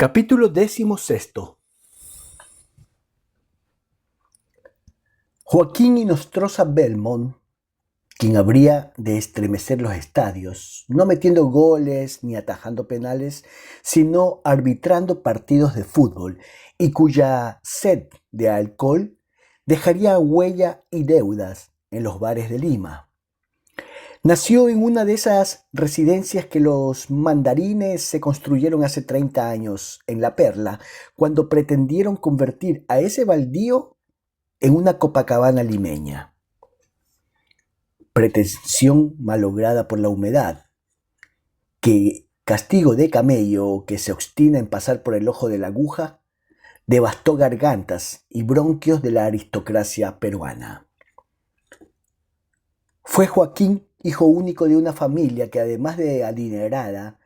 Capítulo 16. Joaquín Inostroza Belmont, quien habría de estremecer los estadios, no metiendo goles ni atajando penales, sino arbitrando partidos de fútbol, y cuya sed de alcohol dejaría huella y deudas en los bares de Lima. Nació en una de esas residencias que los mandarines se construyeron hace 30 años en La Perla, cuando pretendieron convertir a ese baldío en una Copacabana limeña. Pretensión malograda por la humedad, que castigo de camello que se obstina en pasar por el ojo de la aguja, devastó gargantas y bronquios de la aristocracia peruana. Fue Joaquín hijo único de una familia que, además de adinerada,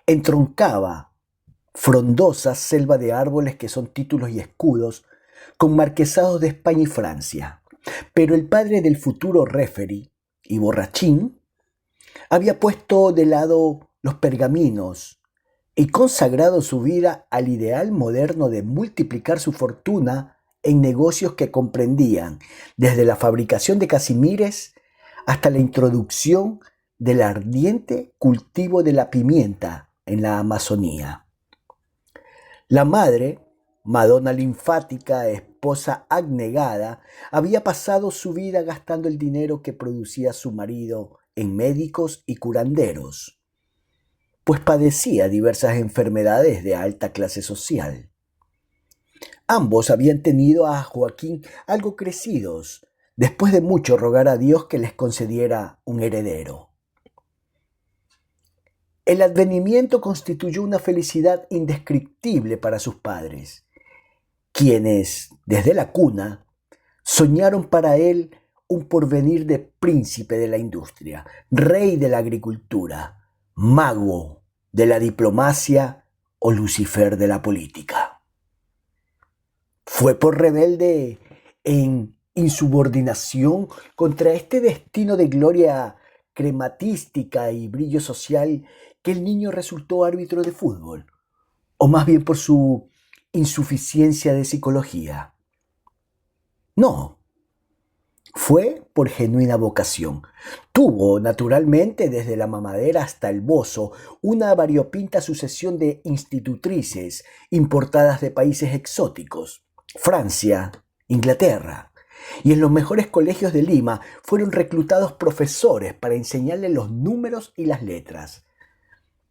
entroncaba frondosa selva de árboles que son títulos y escudos con marquesados de España y Francia. Pero el padre del futuro referee y borrachín había puesto de lado los pergaminos y consagrado su vida al ideal moderno de multiplicar su fortuna en negocios que comprendían desde la fabricación de casimires hasta la introducción del ardiente cultivo de la pimienta en la Amazonía. La madre, Madonna linfática, esposa abnegada, había pasado su vida gastando el dinero que producía su marido en médicos y curanderos, pues padecía diversas enfermedades de alta clase social. Ambos habían tenido a Joaquín algo crecidos, después de mucho rogar a Dios que les concediera un heredero. El advenimiento constituyó una felicidad indescriptible para sus padres, quienes, desde la cuna, soñaron para él un porvenir de príncipe de la industria, rey de la agricultura, mago de la diplomacia o Lucifer de la política. Fue por rebelde en insubordinación contra este destino de gloria crematística y brillo social que el niño resultó árbitro de fútbol, o más bien por su insuficiencia de psicología. No, fue por genuina vocación. Tuvo, naturalmente, desde la mamadera hasta el bozo, una variopinta sucesión de institutrices importadas de países exóticos, Francia, Inglaterra, y en los mejores colegios de Lima fueron reclutados profesores para enseñarle los números y las letras.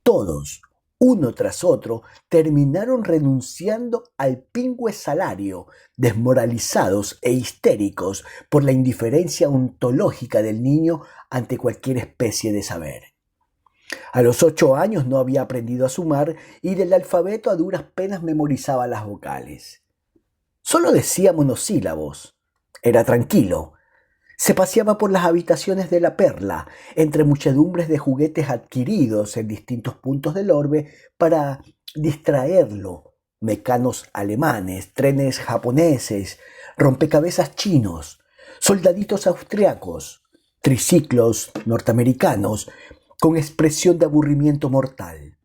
Todos, uno tras otro, terminaron renunciando al pingüe salario, desmoralizados e histéricos por la indiferencia ontológica del niño ante cualquier especie de saber. A los 8 años no había aprendido a sumar y del alfabeto a duras penas memorizaba las vocales. Solo decía monosílabos. Era tranquilo. Se paseaba por las habitaciones de La Perla, entre muchedumbres de juguetes adquiridos en distintos puntos del orbe para distraerlo. Mecanos alemanes, trenes japoneses, rompecabezas chinos, soldaditos austriacos, triciclos norteamericanos, con expresión de aburrimiento mortal.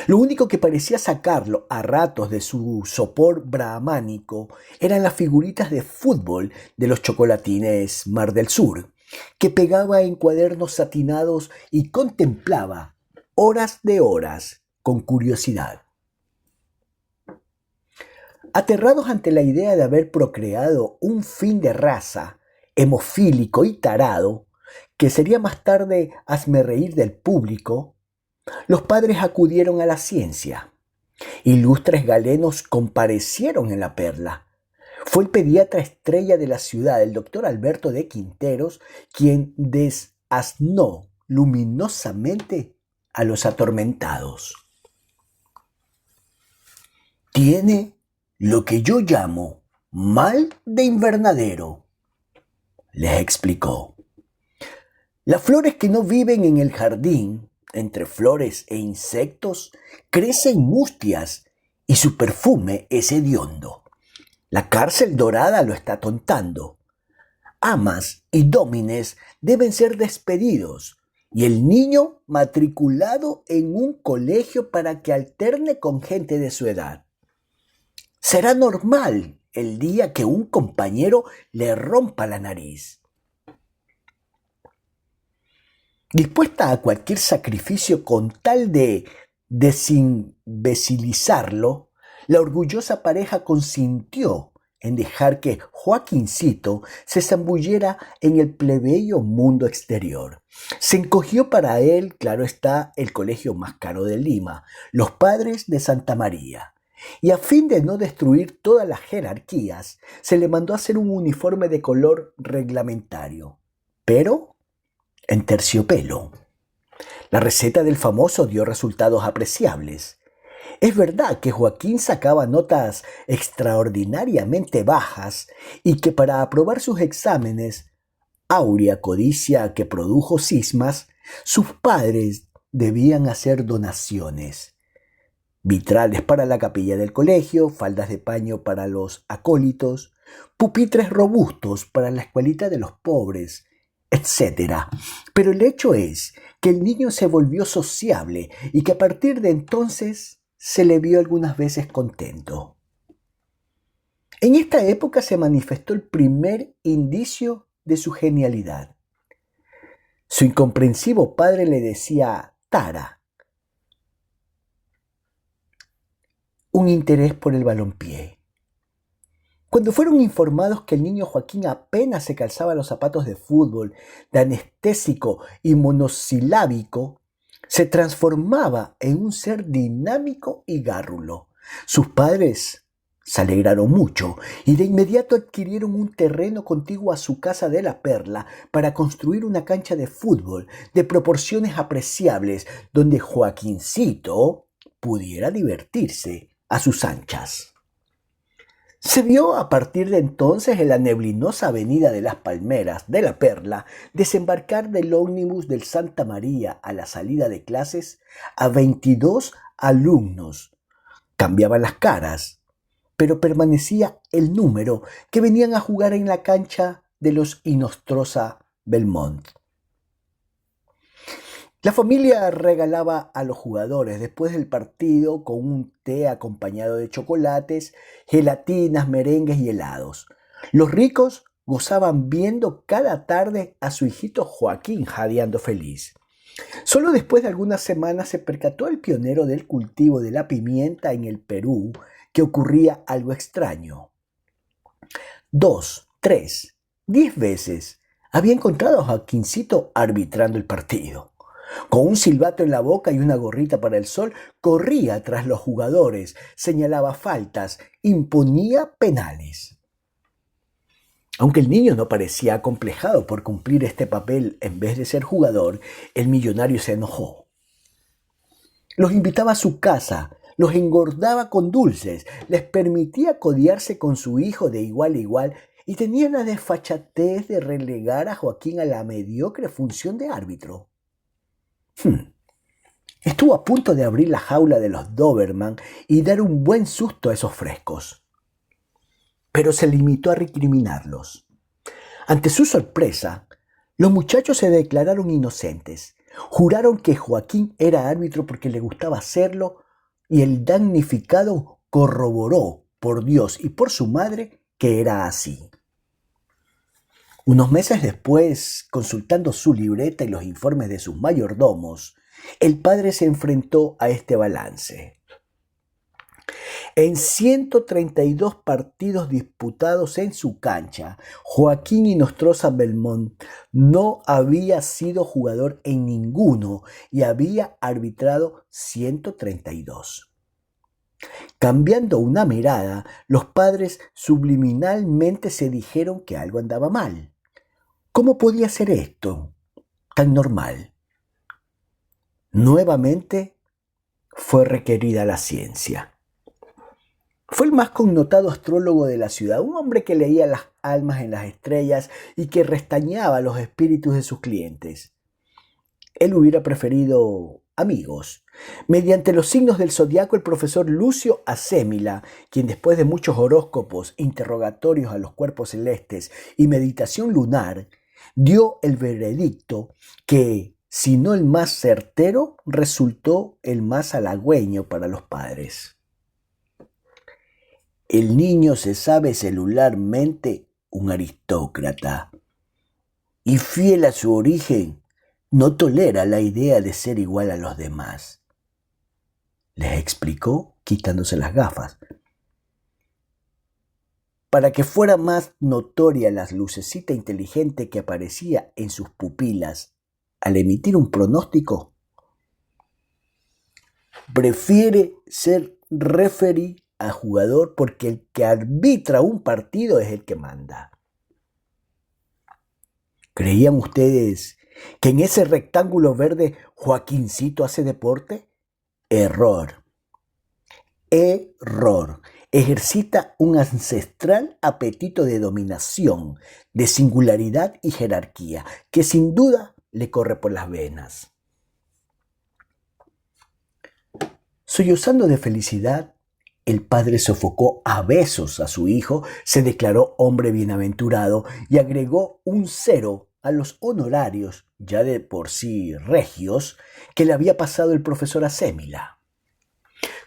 Lo único que parecía sacarlo a ratos de su sopor brahmánico eran las figuritas de fútbol de los chocolatines Mar del Sur, que pegaba en cuadernos satinados y contemplaba horas de horas con curiosidad. Aterrados ante la idea de haber procreado un fin de raza, hemofílico y tarado, que sería más tarde hazmerreír del público, los padres acudieron a la ciencia. Ilustres galenos comparecieron en La Perla. Fue el pediatra estrella de la ciudad, el doctor Alberto de Quinteros, quien desaznó luminosamente a los atormentados. Tiene lo que yo llamo mal de invernadero, les explicó. Las flores que no viven en el jardín, entre flores e insectos, crecen mustias y su perfume es hediondo. La cárcel dorada lo está tontando. Amas y dómines deben ser despedidos y el niño matriculado en un colegio para que alterne con gente de su edad. Será normal el día que un compañero le rompa la nariz. Dispuesta a cualquier sacrificio con tal de desimbecilizarlo, la orgullosa pareja consintió en dejar que Joaquincito se zambullera en el plebeyo mundo exterior. Se encogió para él, claro está, el colegio más caro de Lima, los Padres de Santa María. Y a fin de no destruir todas las jerarquías, se le mandó hacer un uniforme de color reglamentario, pero en terciopelo. La receta del famoso dio resultados apreciables. Es verdad que Joaquín sacaba notas extraordinariamente bajas y que para aprobar sus exámenes, áurea codicia que produjo cismas, sus padres debían hacer donaciones. Vitrales para la capilla del colegio, faldas de paño para los acólitos, pupitres robustos para la escuelita de los pobres, etc. Pero el hecho es que el niño se volvió sociable y que a partir de entonces se le vio algunas veces contento. En esta época se manifestó el primer indicio de su genialidad. Su incomprensivo padre le decía tara, un interés por el balompié. Cuando fueron informados que el niño Joaquín apenas se calzaba los zapatos de fútbol, de anestésico y monosilábico, se transformaba en un ser dinámico y gárrulo. Sus padres se alegraron mucho y de inmediato adquirieron un terreno contiguo a su casa de La Perla para construir una cancha de fútbol de proporciones apreciables donde Joaquincito pudiera divertirse a sus anchas. Se vio a partir de entonces en la neblinosa avenida de las Palmeras de La Perla desembarcar del ómnibus del Santa María a la salida de clases a 22 alumnos. Cambiaban las caras, pero permanecía el número que venían a jugar en la cancha de los Inostroza Belmont. La familia regalaba a los jugadores después del partido con un té acompañado de chocolates, gelatinas, merengues y helados. Los ricos gozaban viendo cada tarde a su hijito Joaquín jadeando feliz. Solo después de algunas semanas se percató el pionero del cultivo de la pimienta en el Perú que ocurría algo extraño. 2, 3, 10 veces había encontrado a Joaquincito arbitrando el partido. Con un silbato en la boca y una gorrita para el sol, corría tras los jugadores, señalaba faltas, imponía penales. Aunque el niño no parecía acomplejado por cumplir este papel en vez de ser jugador, el millonario se enojó. Los invitaba a su casa, los engordaba con dulces, les permitía codearse con su hijo de igual a igual y tenía la desfachatez de relegar a Joaquín a la mediocre función de árbitro. Estuvo a punto de abrir la jaula de los Doberman y dar un buen susto a esos frescos, pero se limitó a recriminarlos. Ante su sorpresa, los muchachos se declararon inocentes. Juraron que Joaquín era árbitro porque le gustaba hacerlo y el damnificado corroboró por Dios y por su madre que era así. Unos meses después, consultando su libreta y los informes de sus mayordomos, el padre se enfrentó a este balance. En 132 partidos disputados en su cancha, Joaquín Inostroza Belmont no había sido jugador en ninguno y había arbitrado 132. Cambiando una mirada, los padres subliminalmente se dijeron que algo andaba mal. ¿Cómo podía ser esto tan normal? Nuevamente fue requerida la ciencia. Fue el más connotado astrólogo de la ciudad, un hombre que leía las almas en las estrellas y que restañaba los espíritus de sus clientes. Él hubiera preferido amigos. Mediante los signos del zodiaco, el profesor Lucio Acémila, quien después de muchos horóscopos, interrogatorios a los cuerpos celestes y meditación lunar, dio el veredicto que sino el más certero, resultó el más halagüeño para los padres. El niño se sabe celularmente un aristócrata y, fiel a su origen, no tolera la idea de ser igual a los demás, les explicó quitándose las gafas. Para que fuera más notoria la lucecita inteligente que aparecía en sus pupilas al emitir un pronóstico, prefiere ser referee a jugador porque el que arbitra un partido es el que manda. ¿Creían ustedes que en ese rectángulo verde Joaquincito hace deporte? Error. Error. Ejercita un ancestral apetito de dominación, de singularidad y jerarquía, que sin duda le corre por las venas. Sollozando de felicidad, el padre sofocó a besos a su hijo, se declaró hombre bienaventurado y agregó un 0 a los honorarios, ya de por sí regios, que le había pasado el profesor Acémila.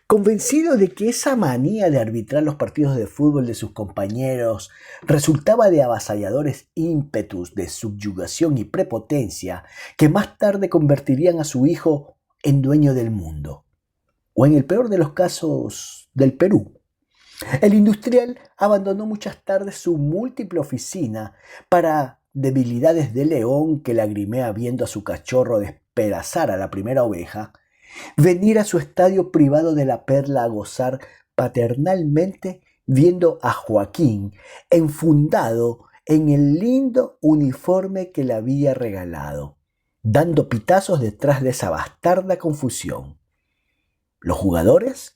Convencido de que esa manía de arbitrar los partidos de fútbol de sus compañeros resultaba de avasalladores ímpetus de subyugación y prepotencia que más tarde convertirían a su hijo en dueño del mundo, o en el peor de los casos, del Perú. El industrial abandonó muchas tardes su múltiple oficina para debilidades de león que lagrimea viendo a su cachorro despedazar a la primera oveja, venir a su estadio privado de La Perla a gozar paternalmente viendo a Joaquín enfundado en el lindo uniforme que le había regalado, dando pitazos detrás de esa bastarda confusión. ¿Los jugadores?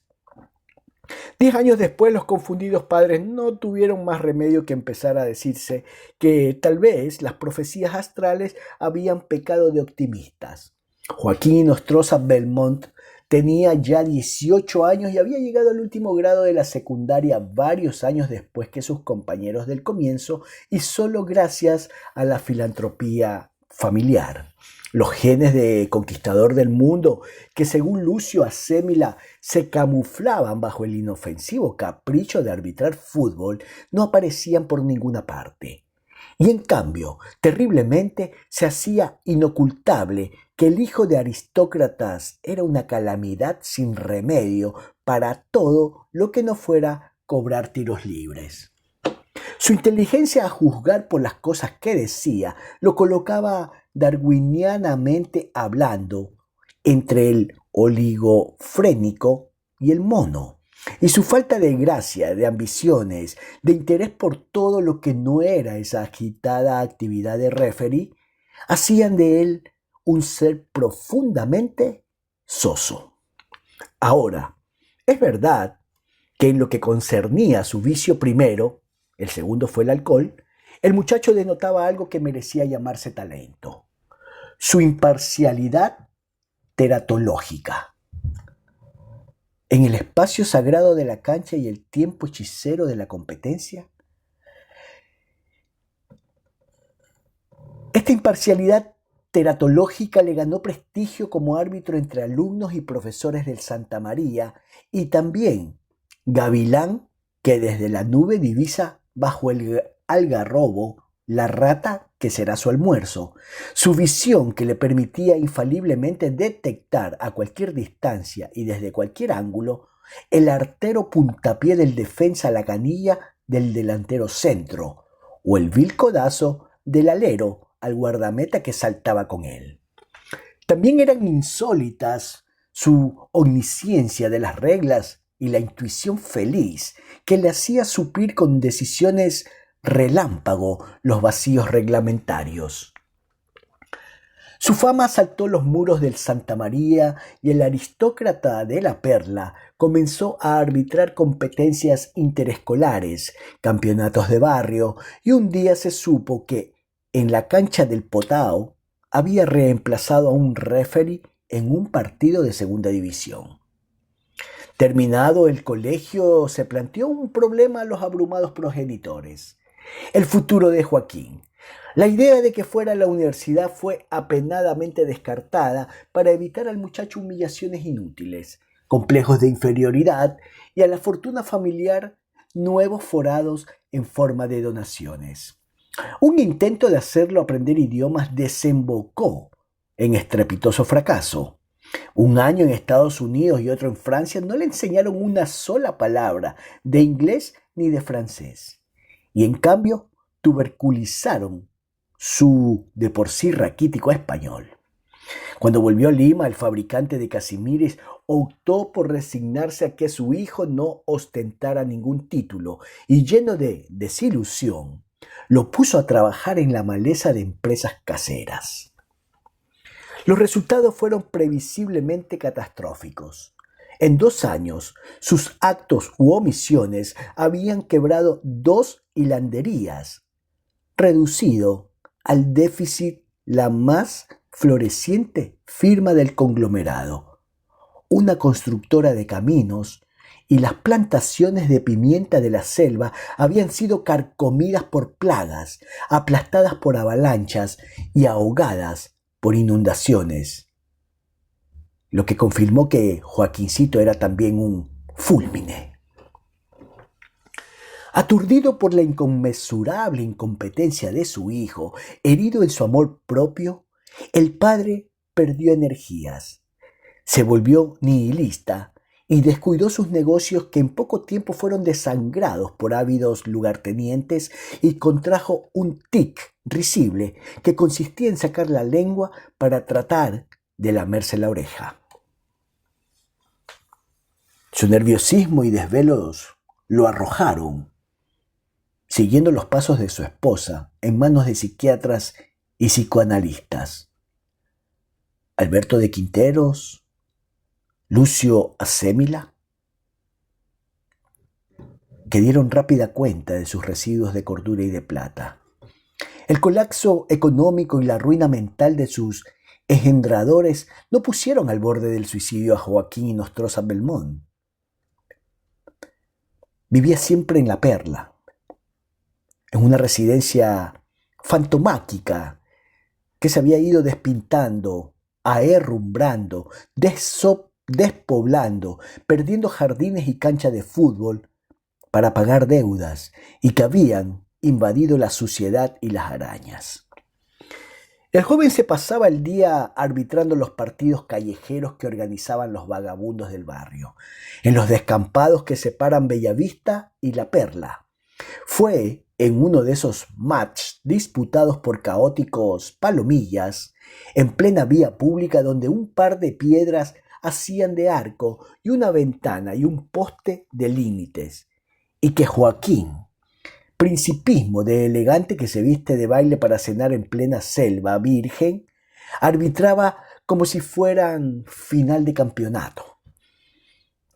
10 años después, los confundidos padres no tuvieron más remedio que empezar a decirse que tal vez las profecías astrales habían pecado de optimistas. Joaquín Ostroza Belmont tenía ya 18 años y había llegado al último grado de la secundaria varios años después que sus compañeros del comienzo y solo gracias a la filantropía familiar. Los genes de conquistador del mundo, que según Lucio Acémila se camuflaban bajo el inofensivo capricho de arbitrar fútbol, no aparecían por ninguna parte. Y en cambio, terriblemente, se hacía inocultable que el hijo de aristócratas era una calamidad sin remedio para todo lo que no fuera cobrar tiros libres. Su inteligencia a juzgar por las cosas que decía lo colocaba darwinianamente hablando entre el oligofrénico y el mono, y su falta de gracia, de ambiciones, de interés por todo lo que no era esa agitada actividad de referee, hacían de él un ser profundamente soso. Ahora, es verdad que en lo que concernía a su vicio primero, el segundo fue el alcohol, el muchacho denotaba algo que merecía llamarse talento: su imparcialidad teratológica. En el espacio sagrado de la cancha y el tiempo hechicero de la competencia, esta imparcialidad teratológica le ganó prestigio como árbitro entre alumnos y profesores del Santa María, y también gavilán que desde la nube divisa bajo el algarrobo la rata que será su almuerzo. Su visión, que le permitía infaliblemente detectar a cualquier distancia y desde cualquier ángulo el artero puntapié del defensa a la canilla del delantero centro, o el vil codazo del alero al guardameta que saltaba con él. También eran insólitas su omnisciencia de las reglas y la intuición feliz que le hacía suplir con decisiones relámpago los vacíos reglamentarios. Su fama saltó los muros del Santa María y el aristócrata de La Perla comenzó a arbitrar competencias interescolares, campeonatos de barrio, y un día se supo que en la cancha del Potao había reemplazado a un referee en un partido de segunda división. Terminado el colegio, se planteó un problema a los abrumados progenitores: el futuro de Joaquín. La idea de que fuera a la universidad fue apenadamente descartada para evitar al muchacho humillaciones inútiles, complejos de inferioridad y a la fortuna familiar nuevos forados en forma de donaciones. Un intento de hacerlo aprender idiomas desembocó en estrepitoso fracaso. Un año en Estados Unidos y otro en Francia no le enseñaron una sola palabra de inglés ni de francés. Y en cambio, tuberculizaron su de por sí raquítico español. Cuando volvió a Lima, el fabricante de casimires optó por resignarse a que su hijo no ostentara ningún título y lleno de desilusión, lo puso a trabajar en la maleza de empresas caseras. Los resultados fueron previsiblemente catastróficos. En 2 años, sus actos u omisiones habían quebrado 2 hilanderías, reducido al déficit la más floreciente firma del conglomerado, una constructora de caminos, y las plantaciones de pimienta de la selva habían sido carcomidas por plagas, aplastadas por avalanchas y ahogadas por inundaciones, lo que confirmó que Joaquincito era también un fúlmine. Aturdido por la inconmensurable incompetencia de su hijo, herido en su amor propio, el padre perdió energías, se volvió nihilista y descuidó sus negocios, que en poco tiempo fueron desangrados por ávidos lugartenientes, y contrajo un tic risible que consistía en sacar la lengua para tratar de lamerse la oreja. Su nerviosismo y desvelos lo arrojaron, siguiendo los pasos de su esposa, en manos de psiquiatras y psicoanalistas. Alberto de Quinteros, Lucio Acémila, que dieron rápida cuenta de sus residuos de cordura y de plata. El colapso económico y la ruina mental de sus engendradores no pusieron al borde del suicidio a Joaquín y Nostroza Belmont. Vivía siempre en La Perla, en una residencia fantomática que se había ido despintando, aherrumbrando, despoblando, perdiendo jardines y canchas de fútbol para pagar deudas, y que habían invadido la suciedad y las arañas. El joven se pasaba el día arbitrando los partidos callejeros que organizaban los vagabundos del barrio, en los descampados que separan Bellavista y La Perla. Fue en uno de esos matches disputados por caóticos palomillas, en plena vía pública, donde un par de piedras hacían de arco y una ventana y un poste de límites, y que Joaquín, principismo de elegante que se viste de baile para cenar en plena selva virgen, arbitraba como si fueran final de campeonato.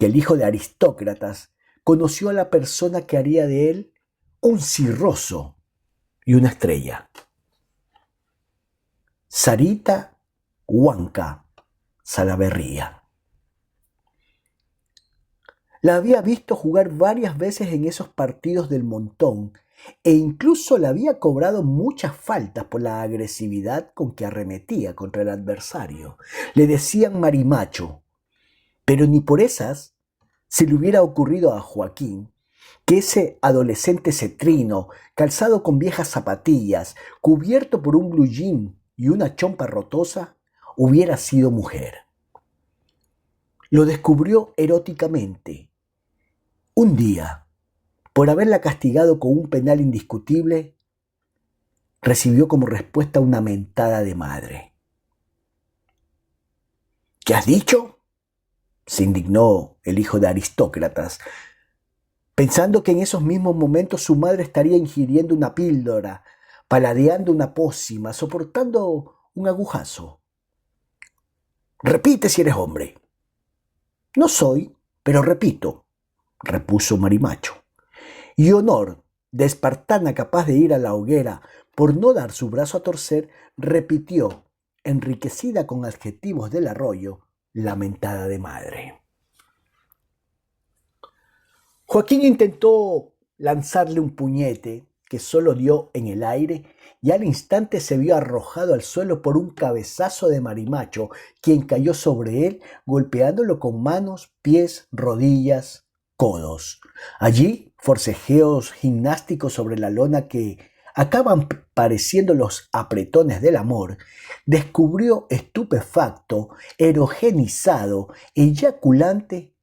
Que el hijo de aristócratas conoció a la persona que haría de él un cirroso y una estrella. Sarita Huanca Salaverría. La había visto jugar varias veces en esos partidos del montón, e incluso le había cobrado muchas faltas por la agresividad con que arremetía contra el adversario. Le decían marimacho, pero ni por esas se le hubiera ocurrido a Joaquín que ese adolescente cetrino, calzado con viejas zapatillas, cubierto por un blue jean y una chompa rotosa, hubiera sido mujer. Lo descubrió eróticamente. Un día, por haberla castigado con un penal indiscutible, recibió como respuesta una mentada de madre. ¿Qué has dicho?, se indignó el hijo de aristócratas, pensando que en esos mismos momentos su madre estaría ingiriendo una píldora, paladeando una pócima, soportando un agujazo. Repite si eres hombre. No soy, pero repito, repuso Marimacho. Y Honor, de espartana capaz de ir a la hoguera por no dar su brazo a torcer, repitió, enriquecida con adjetivos del arroyo, la mentada de madre. Joaquín intentó lanzarle un puñete que solo dio en el aire y al instante se vio arrojado al suelo por un cabezazo de Marimacho, quien cayó sobre él golpeándolo con manos, pies, rodillas, codos. Allí, forcejeos gimnásticos sobre la lona que acaban pareciendo los apretones del amor, descubrió estupefacto, erogenizado, eyaculante,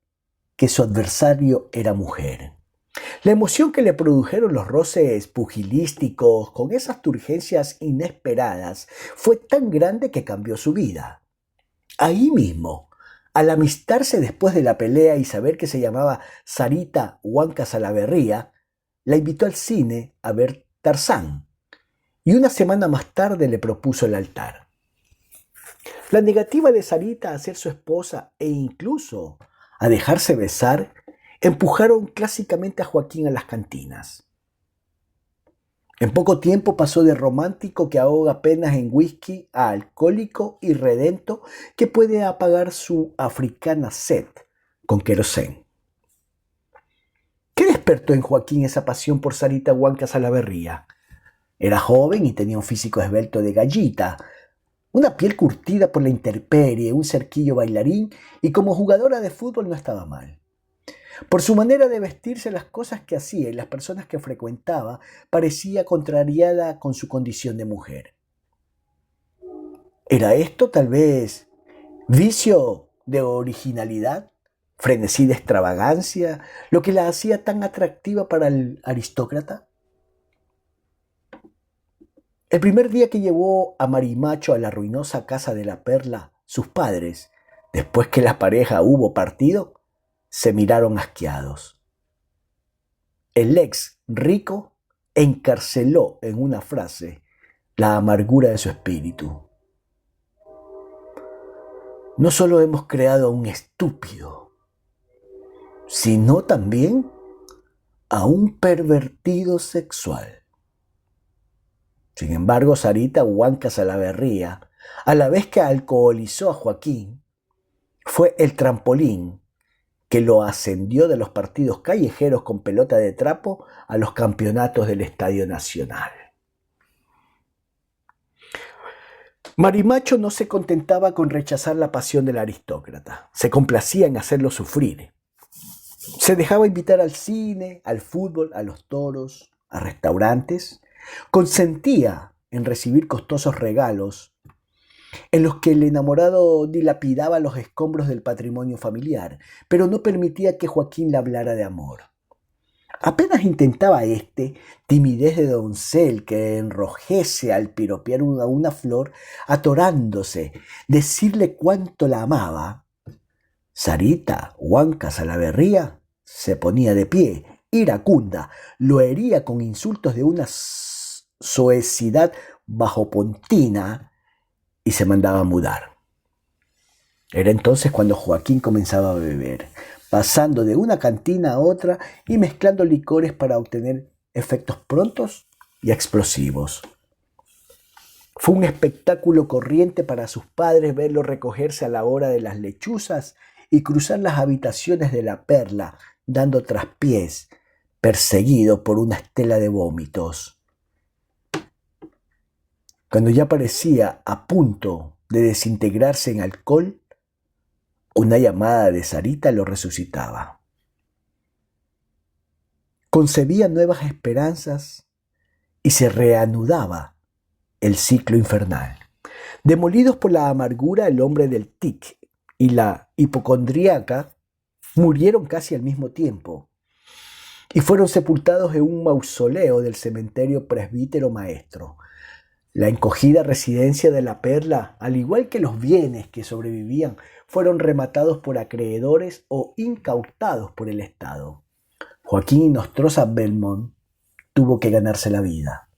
que su adversario era mujer. La emoción que le produjeron los roces pugilísticos con esas turgencias inesperadas fue tan grande que cambió su vida. Ahí mismo, al amistarse después de la pelea y saber que se llamaba Sarita Huanca Salaverría, la invitó al cine a ver Tarzán y una semana más tarde le propuso el altar. La negativa de Sarita a ser su esposa e incluso a dejarse besar empujaron clásicamente a Joaquín a las cantinas. En poco tiempo pasó de romántico que ahoga penas en whisky a alcohólico y redento que puede apagar su africana sed con querosén. ¿Qué despertó en Joaquín esa pasión por Sarita Huanca Salaverría? Era joven y tenía un físico esbelto de gallita, una piel curtida por la intemperie, un cerquillo bailarín y como jugadora de fútbol no estaba mal. Por su manera de vestirse, las cosas que hacía y las personas que frecuentaba, parecía contrariada con su condición de mujer. ¿Era esto tal vez vicio de originalidad, frenesí de extravagancia, lo que la hacía tan atractiva para el aristócrata? El primer día que llevó a Marimacho a la ruinosa casa de la Perla, sus padres, después que la pareja hubo partido, se miraron asqueados. El ex rico encarceló en una frase la amargura de su espíritu. No solo hemos creado a un estúpido, sino también a un pervertido sexual. Sin embargo, Sarita Huanca Salaverría, a la vez que alcoholizó a Joaquín, fue el trampolín que lo ascendió de los partidos callejeros con pelota de trapo a los campeonatos del Estadio Nacional. Marimacho no se contentaba con rechazar la pasión del aristócrata, se complacía en hacerlo sufrir. Se dejaba invitar al cine, al fútbol, a los toros, a restaurantes, consentía en recibir costosos regalos en los que el enamorado dilapidaba los escombros del patrimonio familiar, pero no permitía que Joaquín le hablara de amor. Apenas intentaba timidez de doncel que enrojece al piropear a una flor, atorándose, decirle cuánto la amaba, Sarita Huanca Salaverría se ponía de pie, iracunda, lo hería con insultos de una soecidad bajopontina y se mandaba a mudar. Era entonces cuando Joaquín comenzaba a beber, pasando de una cantina a otra y mezclando licores para obtener efectos prontos y explosivos. Fue un espectáculo corriente para sus padres verlo recogerse a la hora de las lechuzas y cruzar las habitaciones de la Perla, dando traspiés, perseguido por una estela de vómitos. Cuando ya parecía a punto de desintegrarse en alcohol, una llamada de Sarita lo resucitaba. Concebía nuevas esperanzas y se reanudaba el ciclo infernal. Demolidos por la amargura, el hombre del tic y la hipocondríaca murieron casi al mismo tiempo y fueron sepultados en un mausoleo del cementerio Presbítero Maestro. La encogida residencia de la Perla, al igual que los bienes que sobrevivían, fueron rematados por acreedores o incautados por el Estado. Joaquín Nostroza Belmont tuvo que ganarse la vida.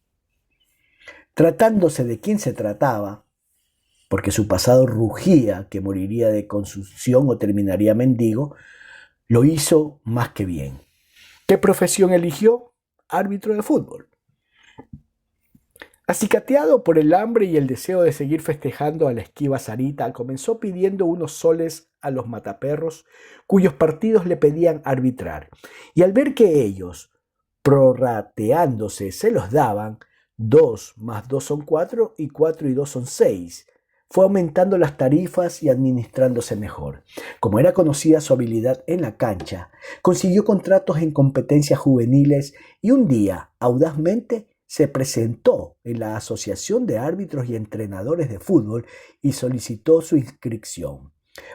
Tratándose de quién se trataba, porque su pasado rugía que moriría de consución o terminaría mendigo, lo hizo más que bien. ¿Qué profesión eligió? Árbitro de fútbol. Acicateado por el hambre y el deseo de seguir festejando a la esquiva Sarita, comenzó pidiendo unos soles a los mataperros cuyos partidos le pedían arbitrar. Y al ver que ellos, prorrateándose se los daban, 2 más 2 son 4 y 4 y 2 son 6. Fue aumentando las tarifas y administrándose mejor. Como era conocida su habilidad en la cancha, consiguió contratos en competencias juveniles y un día, audazmente, se presentó en la Asociación de Árbitros y Entrenadores de Fútbol y solicitó su inscripción.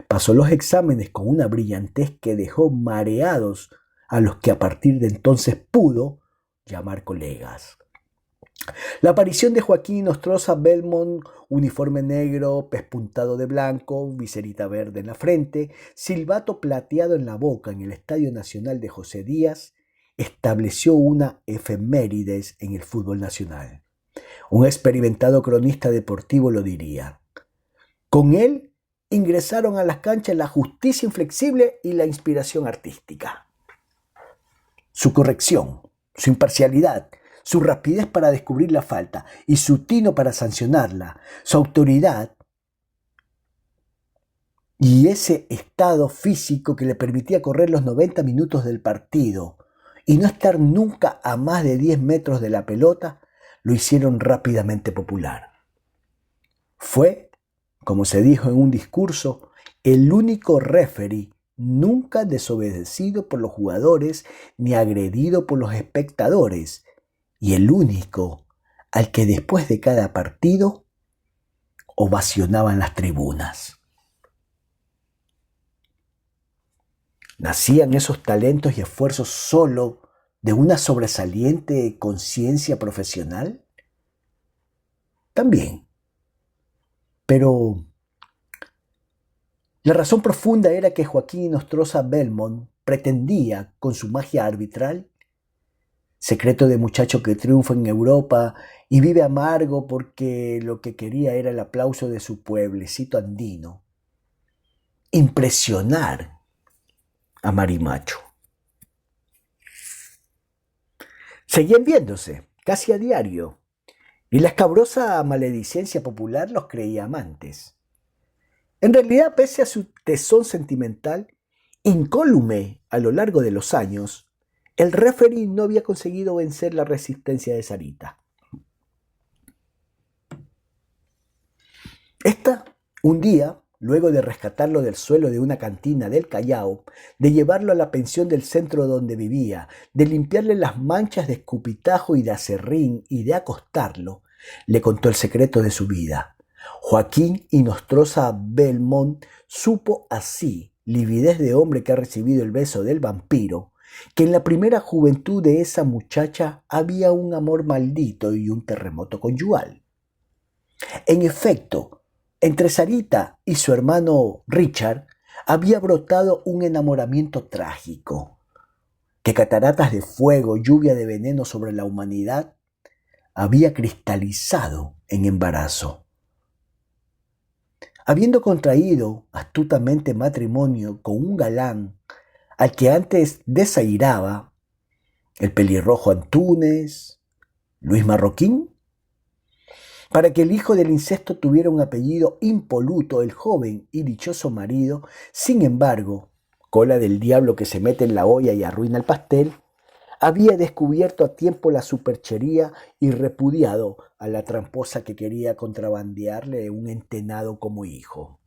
Pasó los exámenes con una brillantez que dejó mareados a los que a partir de entonces pudo llamar colegas. La aparición de Joaquín Inostroza Belmont, uniforme negro, pespuntado de blanco, viserita verde en la frente, silbato plateado en la boca en el Estadio Nacional de José Díaz, estableció una efemérides en el fútbol nacional. Un experimentado cronista deportivo lo diría. Con él ingresaron a las canchas la justicia inflexible y la inspiración artística. Su corrección, su imparcialidad, su rapidez para descubrir la falta y su tino para sancionarla, su autoridad y ese estado físico que le permitía correr los 90 minutos del partido y no estar nunca a más de 10 metros de la pelota, lo hicieron rápidamente popular. Fue, como se dijo en un discurso, el único referee nunca desobedecido por los jugadores ni agredido por los espectadores, y el único al que después de cada partido ovacionaban las tribunas. ¿Nacían esos talentos y esfuerzos solo de una sobresaliente conciencia profesional? También. Pero la razón profunda era que Joaquín Inostroza Belmont pretendía, con su magia arbitral, secreto de muchacho que triunfa en Europa y vive amargo porque lo que quería era el aplauso de su pueblecito andino, impresionar a Marimacho. Seguían viéndose, casi a diario, y la escabrosa maledicencia popular los creía amantes. En realidad, pese a su tesón sentimental, incólume a lo largo de los años, el referee no había conseguido vencer la resistencia de Sarita. Esta, un día, luego de rescatarlo del suelo de una cantina del Callao, de llevarlo a la pensión del centro donde vivía, de limpiarle las manchas de escupitajo y de aserrín y de acostarlo, le contó el secreto de su vida. Joaquín Inostroza Belmont supo así, lividez de hombre que ha recibido el beso del vampiro, que en la primera juventud de esa muchacha había un amor maldito y un terremoto conyugal. En efecto, entre Sarita y su hermano Richard había brotado un enamoramiento trágico, que cataratas de fuego, lluvia de veneno sobre la humanidad, había cristalizado en embarazo. Habiendo contraído astutamente matrimonio con un galán al que antes desairaba, el pelirrojo Antúnez, Luis Marroquín, para que el hijo del incesto tuviera un apellido impoluto, el joven y dichoso marido, sin embargo, cola del diablo que se mete en la olla y arruina el pastel, había descubierto a tiempo la superchería y repudiado a la tramposa que quería contrabandearle un entenado como hijo.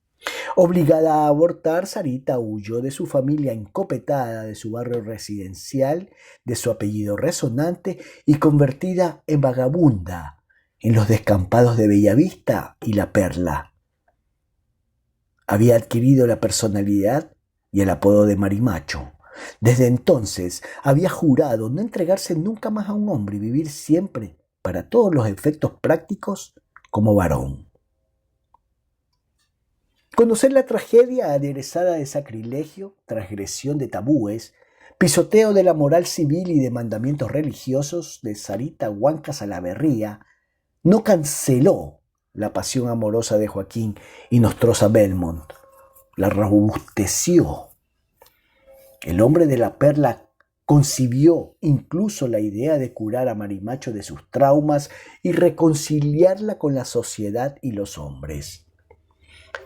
Obligada a abortar, Sarita huyó de su familia encopetada, de su barrio residencial, de su apellido resonante y convertida en vagabunda en los descampados de Bellavista y La Perla. Había adquirido la personalidad y el apodo de Marimacho. Desde entonces había jurado no entregarse nunca más a un hombre y vivir siempre, para todos los efectos prácticos, como varón. Conocer la tragedia aderezada de sacrilegio, transgresión de tabúes, pisoteo de la moral civil y de mandamientos religiosos de Sarita Huanca Salaverría no canceló la pasión amorosa de Joaquín Inostroza Belmont, la robusteció. El hombre de La Perla concibió incluso la idea de curar a Marimacho de sus traumas y reconciliarla con la sociedad y los hombres.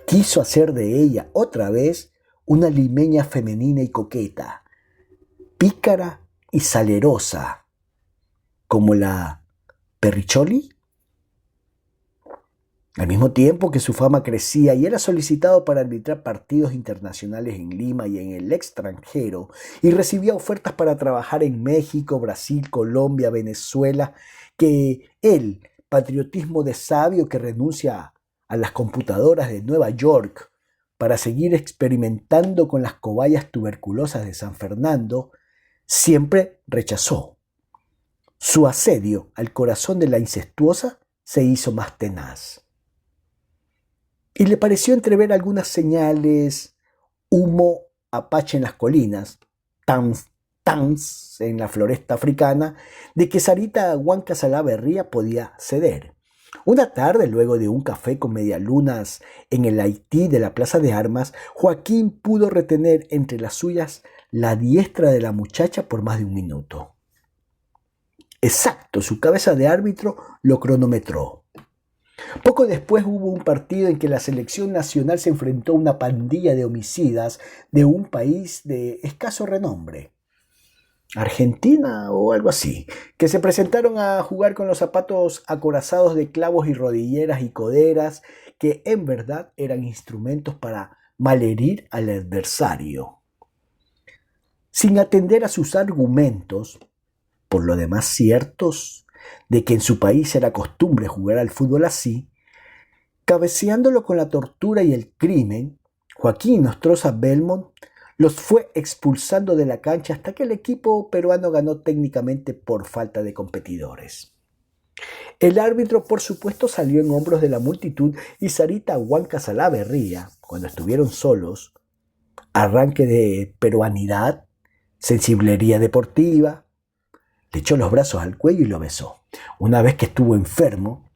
Quiso hacer de ella otra vez una limeña femenina y coqueta, pícara y salerosa, como la Perricholi? Al mismo tiempo que su fama crecía y era solicitado para arbitrar partidos internacionales en Lima y en el extranjero, y recibía ofertas para trabajar en México, Brasil, Colombia, Venezuela, que el patriotismo de sabio que renuncia a las computadoras de Nueva York para seguir experimentando con las cobayas tuberculosas de San Fernando, siempre rechazó. Su asedio al corazón de la incestuosa se hizo más tenaz. Y le pareció entrever algunas señales: humo apache en las colinas, tans, tans en la floresta africana, de que Sarita Huanca Salaverría podía ceder. Una tarde, luego de un café con medialunas en el Haití de la Plaza de Armas, Joaquín pudo retener entre las suyas la diestra de la muchacha por más de un minuto. Exacto, su cabeza de árbitro lo cronometró. Poco después hubo un partido en que la selección nacional se enfrentó a una pandilla de homicidas de un país de escaso renombre, Argentina o algo así, que se presentaron a jugar con los zapatos acorazados de clavos y rodilleras y coderas, que en verdad eran instrumentos para malherir al adversario. Sin atender a sus argumentos, por lo demás ciertos, de que en su país era costumbre jugar al fútbol así, cabeceándolo con la tortura y el crimen, Joaquín Nostroza Belmont los fue expulsando de la cancha hasta que el equipo peruano ganó técnicamente por falta de competidores. El árbitro, por supuesto, salió en hombros de la multitud y Sarita Huanca Salaverría, cuando estuvieron solos, arranque de peruanidad, sensiblería deportiva, le echó los brazos al cuello y lo besó. Una vez que estuvo enfermo,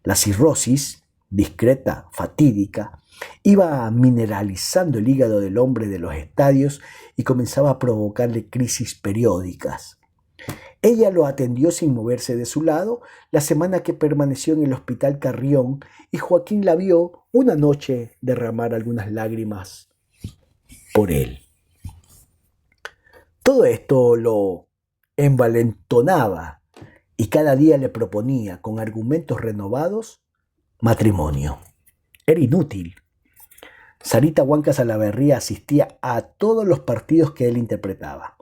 la cirrosis, discreta, fatídica, iba mineralizando el hígado del hombre de los estadios y comenzaba a provocarle crisis periódicas. Ella lo atendió sin moverse de su lado la semana que permaneció en el Hospital Carrión, y Joaquín la vio una noche derramar algunas lágrimas por él. Todo esto lo envalentonaba y cada día le proponía, con argumentos renovados, matrimonio. Era inútil. Sarita Huanca Salaverría asistía a todos los partidos que él interpretaba.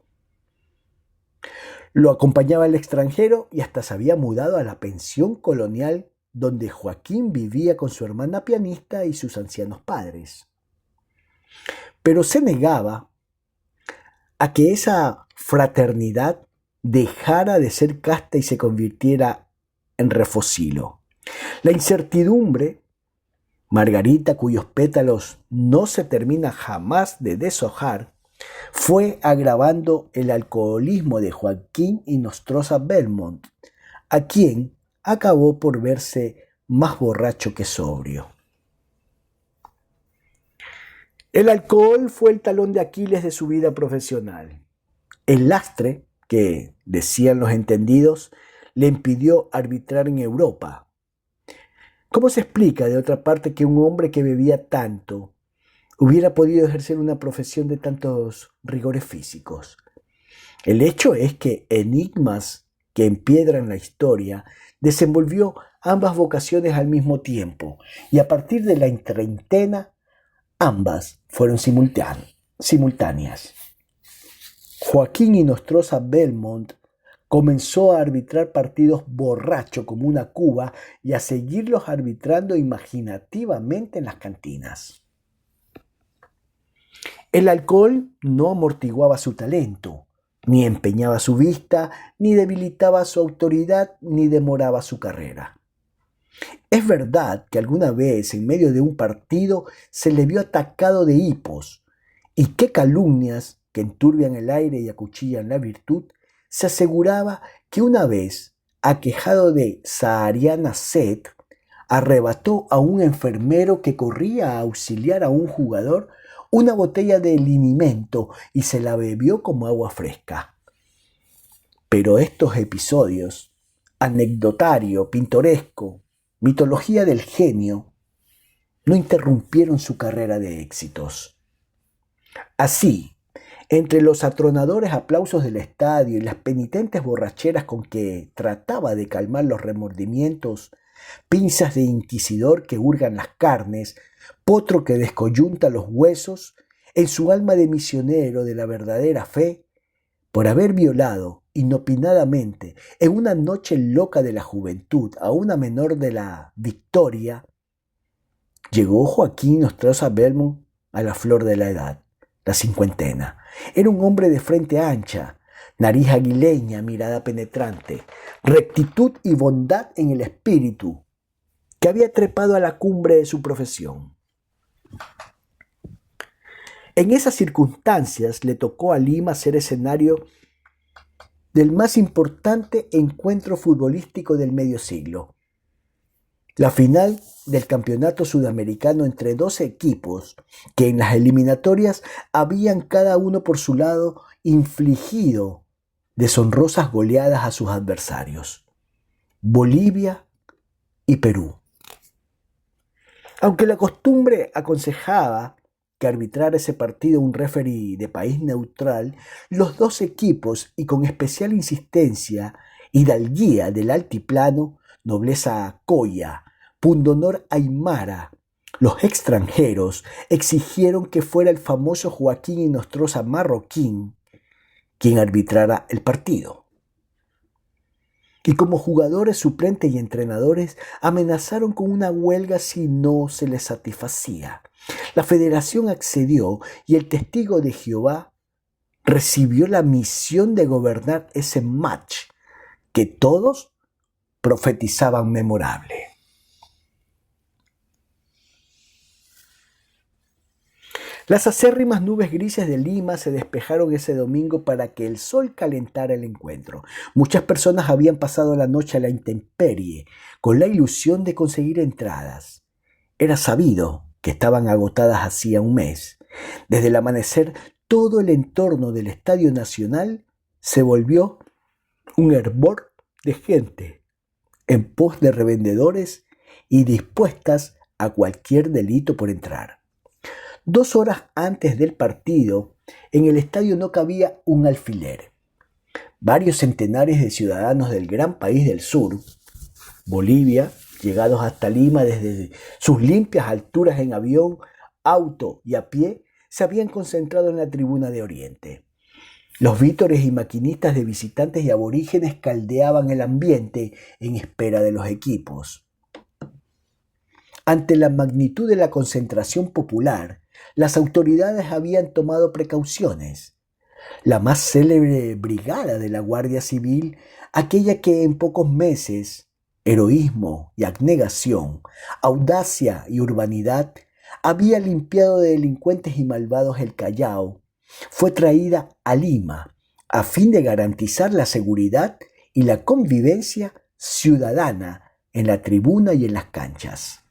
Lo acompañaba al extranjero y hasta se había mudado a la pensión colonial donde Joaquín vivía con su hermana pianista y sus ancianos padres. Pero se negaba a que esa fraternidad dejara de ser casta y se convirtiera en refocilo. La incertidumbre, margarita cuyos pétalos no se termina jamás de deshojar, fue agravando el alcoholismo de Joaquín Nostroza Belmont, a quien acabó por verse más borracho que sobrio. El alcohol fue el talón de Aquiles de su vida profesional. El lastre, que, decían los entendidos, le impidió arbitrar en Europa. ¿Cómo se explica, de otra parte, que un hombre que bebía tanto hubiera podido ejercer una profesión de tantos rigores físicos? El hecho es que enigmas que empiedran la historia desenvolvió ambas vocaciones al mismo tiempo, y a partir de la treintena ambas fueron simultáneas. Joaquín Nostroza Belmont comenzó a arbitrar partidos borracho como una cuba y a seguirlos arbitrando imaginativamente en las cantinas. El alcohol no amortiguaba su talento, ni empeñaba su vista, ni debilitaba su autoridad, ni demoraba su carrera. Es verdad que alguna vez en medio de un partido se le vio atacado de hipos, y qué calumnias que enturbian el aire y acuchillan la virtud. Se aseguraba que una vez, aquejado de sahariana sed, arrebató a un enfermero que corría a auxiliar a un jugador una botella de linimento y se la bebió como agua fresca. Pero estos episodios, anecdotario, pintoresco, mitología del genio, no interrumpieron su carrera de éxitos. Así, Entre los atronadores aplausos del estadio y las penitentes borracheras con que trataba de calmar los remordimientos, pinzas de inquisidor que hurgan las carnes, potro que descoyunta los huesos, en su alma de misionero de la verdadera fe, por haber violado inopinadamente en una noche loca de la juventud a una menor de la Victoria, llegó Joaquín Nostroza Belmont a la flor de la edad, la cincuentena. Era un hombre de frente ancha, nariz aguileña, mirada penetrante, rectitud y bondad en el espíritu, que había trepado a la cumbre de su profesión. En esas circunstancias le tocó a Lima ser escenario del más importante encuentro futbolístico del medio siglo. La final del campeonato sudamericano entre dos equipos que en las eliminatorias habían cada uno por su lado infligido deshonrosas goleadas a sus adversarios, Bolivia y Perú. Aunque la costumbre aconsejaba que arbitrara ese partido un referee de país neutral, los dos equipos, y con especial insistencia, hidalguía del altiplano, nobleza coya, pundonor aymara, los extranjeros exigieron que fuera el famoso Joaquín Inostroza Marroquín quien arbitrara el partido. Y como jugadores suplentes y entrenadores amenazaron con una huelga si no se les satisfacía. La federación accedió y el testigo de Jehová recibió la misión de gobernar ese match que todos profetizaban memorable. Las acérrimas nubes grises de Lima se despejaron ese domingo para que el sol calentara el encuentro. Muchas personas habían pasado la noche a la intemperie, con la ilusión de conseguir entradas. Era sabido que estaban agotadas hacía un mes. Desde el amanecer, todo el entorno del Estadio Nacional se volvió un hervor de gente, en pos de revendedores y dispuestas a cualquier delito por entrar. 2 horas antes del partido, en el estadio no cabía un alfiler. Varios centenares de ciudadanos del gran país del sur, Bolivia, llegados hasta Lima desde sus limpias alturas en avión, auto y a pie, se habían concentrado en la tribuna de Oriente. Los vítores y maquinistas de visitantes y aborígenes caldeaban el ambiente en espera de los equipos. Ante la magnitud de la concentración popular, las autoridades habían tomado precauciones. La más célebre brigada de la Guardia Civil, aquella que en pocos meses, heroísmo y abnegación, audacia y urbanidad, había limpiado de delincuentes y malvados el Callao, fue traída a Lima a fin de garantizar la seguridad y la convivencia ciudadana en la tribuna y en las canchas.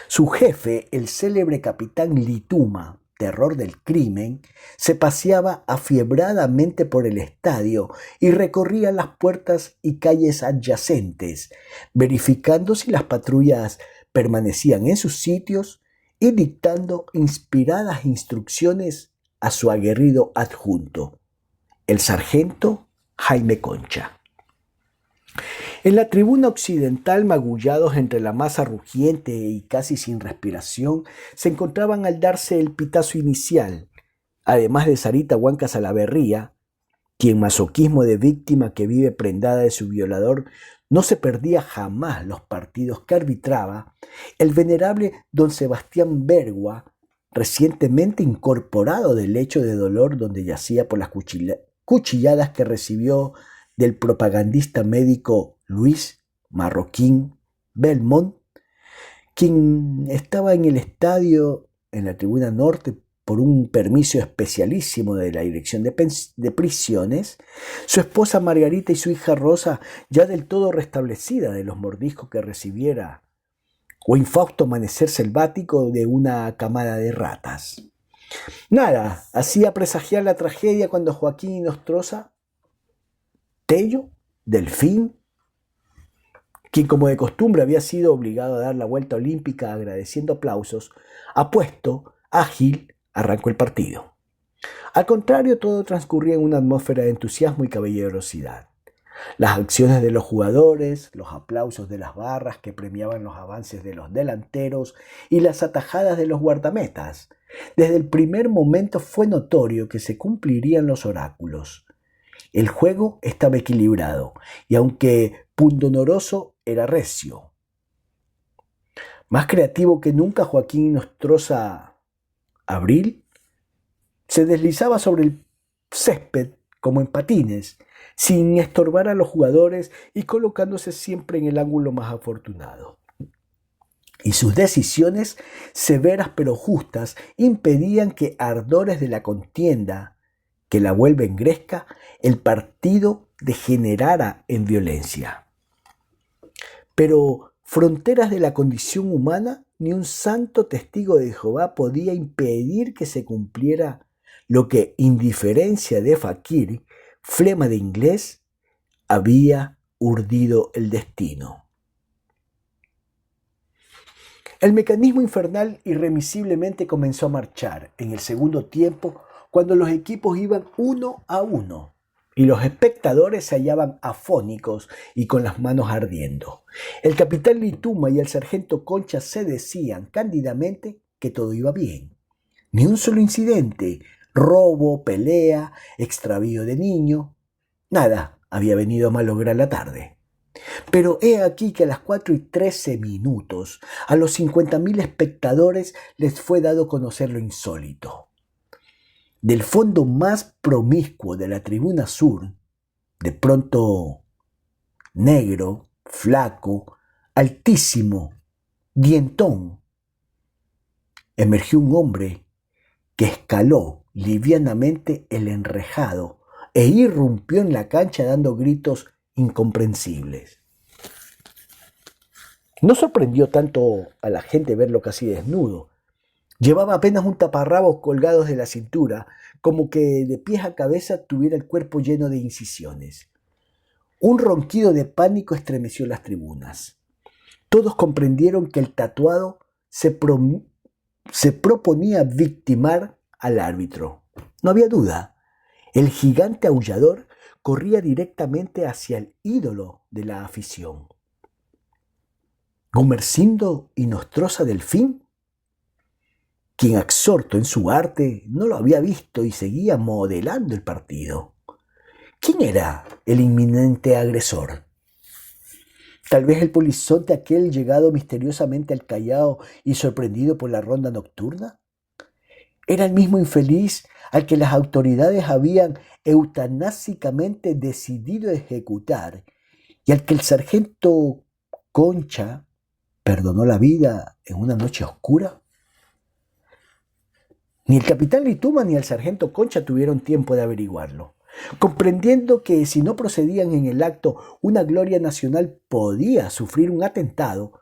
Su jefe, el célebre capitán Lituma, terror del crimen, se paseaba afiebradamente por el estadio y recorría las puertas y calles adyacentes, verificando si las patrullas permanecían en sus sitios y dictando inspiradas instrucciones a su aguerrido adjunto, el sargento Jaime Concha. En la tribuna occidental, magullados entre la masa rugiente y casi sin respiración, se encontraban al darse el pitazo inicial, además de Sarita Huanca Salaverría, quien masoquismo de víctima que vive prendada de su violador no se perdía jamás los partidos que arbitraba, el venerable don Sebastián Bergua, recientemente incorporado del lecho de dolor donde yacía por las cuchilladas que recibió del propagandista médico Luis Marroquín Belmont, quien estaba en el estadio en la tribuna norte por un permiso especialísimo de la Dirección de Prisiones, su esposa Margarita y su hija Rosa, ya del todo restablecida de los mordiscos que recibiera o infausto amanecer selvático de una camada de ratas. Nada hacía presagiar la tragedia cuando Joaquín Inostroza, Tello, Delfín, quien como de costumbre había sido obligado a dar la vuelta olímpica agradeciendo aplausos, apuesto, ágil, arrancó el partido. Al contrario, todo transcurría en una atmósfera de entusiasmo y caballerosidad. Las acciones de los jugadores, los aplausos de las barras que premiaban los avances de los delanteros y las atajadas de los guardametas. Desde el primer momento fue notorio que se cumplirían los oráculos. El juego estaba equilibrado y aunque pundonoroso era recio. Más creativo que nunca, Joaquín Nostroza Abril se deslizaba sobre el césped como en patines, sin estorbar a los jugadores y colocándose siempre en el ángulo más afortunado. Y sus decisiones, severas pero justas, impedían que ardores de la contienda que la vuelve engresca, el partido degenerara en violencia. Pero fronteras de la condición humana, ni un santo testigo de Jehová podía impedir que se cumpliera lo que, indiferencia de Fakir, flema de inglés, había urdido el destino. El mecanismo infernal irremisiblemente comenzó a marchar en el segundo tiempo cuando los equipos iban 1-1 y los espectadores se hallaban afónicos y con las manos ardiendo. El capitán Lituma y el sargento Concha se decían cándidamente que todo iba bien. Ni un solo incidente, robo, pelea, extravío de niño, nada había venido a malograr la tarde. Pero he aquí que a las 4:13 a los 50.000 espectadores les fue dado conocer lo insólito. Del fondo más promiscuo de la tribuna sur, de pronto negro, flaco, altísimo, dientón, emergió un hombre que escaló livianamente el enrejado e irrumpió en la cancha dando gritos incomprensibles. No sorprendió tanto a la gente verlo casi desnudo. Llevaba apenas un taparrabos colgados de la cintura, como que de pies a cabeza tuviera el cuerpo lleno de incisiones. Un ronquido de pánico estremeció las tribunas. Todos comprendieron que el tatuado se proponía victimar al árbitro. No había duda. El gigante aullador corría directamente hacia el ídolo de la afición. Gumersindo y Nostroza Delfín, quien absorto en su arte no lo había visto y seguía modelando el partido. ¿Quién era el inminente agresor? Tal vez el polizonte aquel llegado misteriosamente al Callao y sorprendido por la ronda nocturna. ¿Era el mismo infeliz al que las autoridades habían eutanásicamente decidido ejecutar y al que el sargento Concha perdonó la vida en una noche oscura? Ni el capitán Lituma ni el sargento Concha tuvieron tiempo de averiguarlo. Comprendiendo que si no procedían en el acto, una gloria nacional podía sufrir un atentado,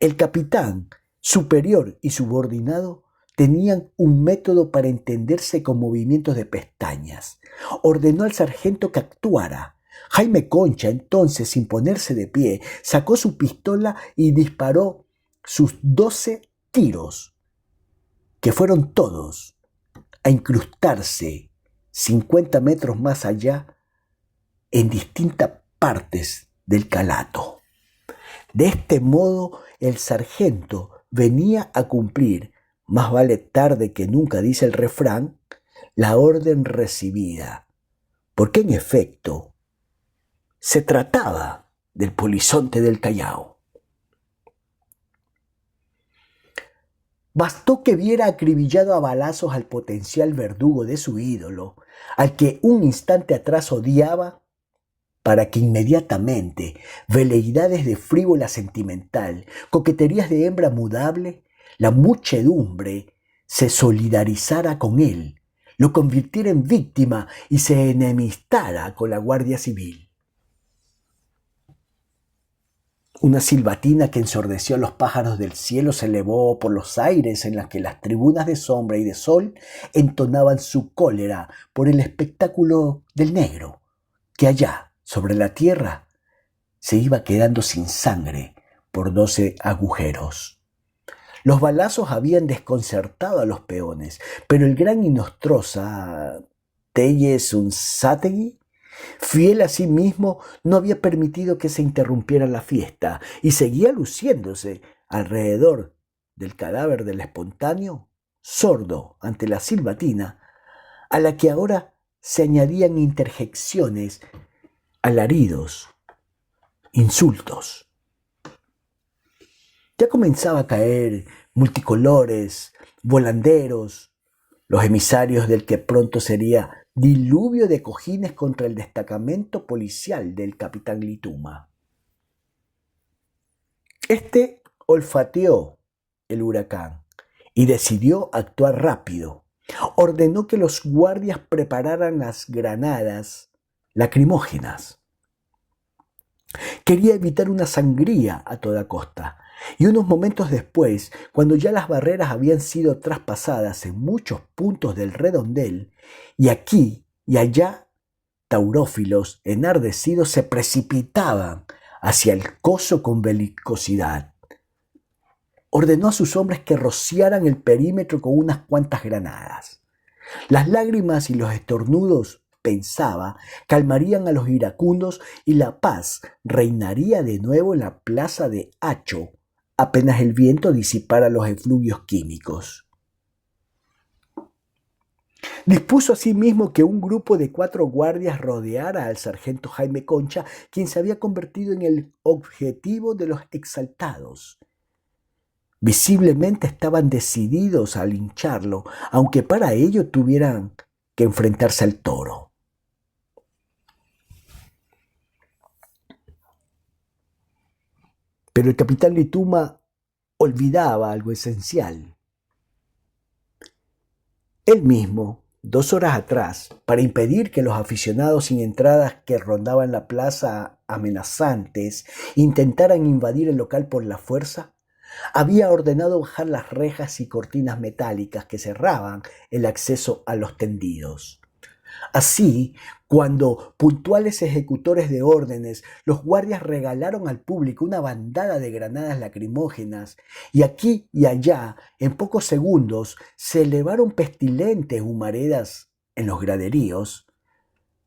el capitán, superior y subordinado tenían un método para entenderse con movimientos de pestañas. Ordenó al sargento que actuara. Jaime Concha, entonces, sin ponerse de pie, sacó su pistola y disparó sus 12 tiros, que fueron todos a incrustarse 50 metros más allá en distintas partes del calato. De este modo, el sargento venía a cumplir, más vale tarde que nunca, dice el refrán, la orden recibida, porque en efecto se trataba del polizonte del Callao. Bastó que viera acribillado a balazos al potencial verdugo de su ídolo, al que un instante atrás odiaba, para que inmediatamente veleidades de frívola sentimental, coqueterías de hembra mudable, la muchedumbre se solidarizara con él, lo convirtiera en víctima y se enemistara con la Guardia Civil. Una silbatina que ensordeció a los pájaros del cielo se elevó por los aires en las que las tribunas de sombra y de sol entonaban su cólera por el espectáculo del negro, que allá, sobre la tierra, se iba quedando sin sangre por 12 agujeros. Los balazos habían desconcertado a los peones, pero el gran Inostroza, Telles Unzategui, fiel a sí mismo, no había permitido que se interrumpiera la fiesta y seguía luciéndose alrededor del cadáver del espontáneo, sordo ante la silbatina, a la que ahora se añadían interjecciones, alaridos, insultos. Ya comenzaba a caer multicolores, volanderos, los emisarios del que pronto sería diluvio de cojines contra el destacamento policial del capitán Lituma. Este olfateó el huracán y decidió actuar rápido. Ordenó que los guardias prepararan las granadas lacrimógenas. Quería evitar una sangría a toda costa. Y unos momentos después, cuando ya las barreras habían sido traspasadas en muchos puntos del redondel, y aquí y allá, taurófilos enardecidos se precipitaban hacia el coso con belicosidad. Ordenó a sus hombres que rociaran el perímetro con unas cuantas granadas. Las lágrimas y los estornudos, pensaba, calmarían a los iracundos y la paz reinaría de nuevo en la plaza de Hacho, apenas el viento disipara los efluvios químicos. Dispuso asimismo que un grupo de 4 guardias rodeara al sargento Jaime Concha, quien se había convertido en el objetivo de los exaltados. Visiblemente estaban decididos a lincharlo, aunque para ello tuvieran que enfrentarse al toro. Pero el capitán Lituma olvidaba algo esencial. Él mismo, 2 horas atrás, para impedir que los aficionados sin entradas que rondaban la plaza amenazantes intentaran invadir el local por la fuerza, había ordenado bajar las rejas y cortinas metálicas que cerraban el acceso a los tendidos. Así, cuando puntuales ejecutores de órdenes, los guardias regalaron al público una bandada de granadas lacrimógenas y aquí y allá, en pocos segundos, se elevaron pestilentes humaredas en los graderíos,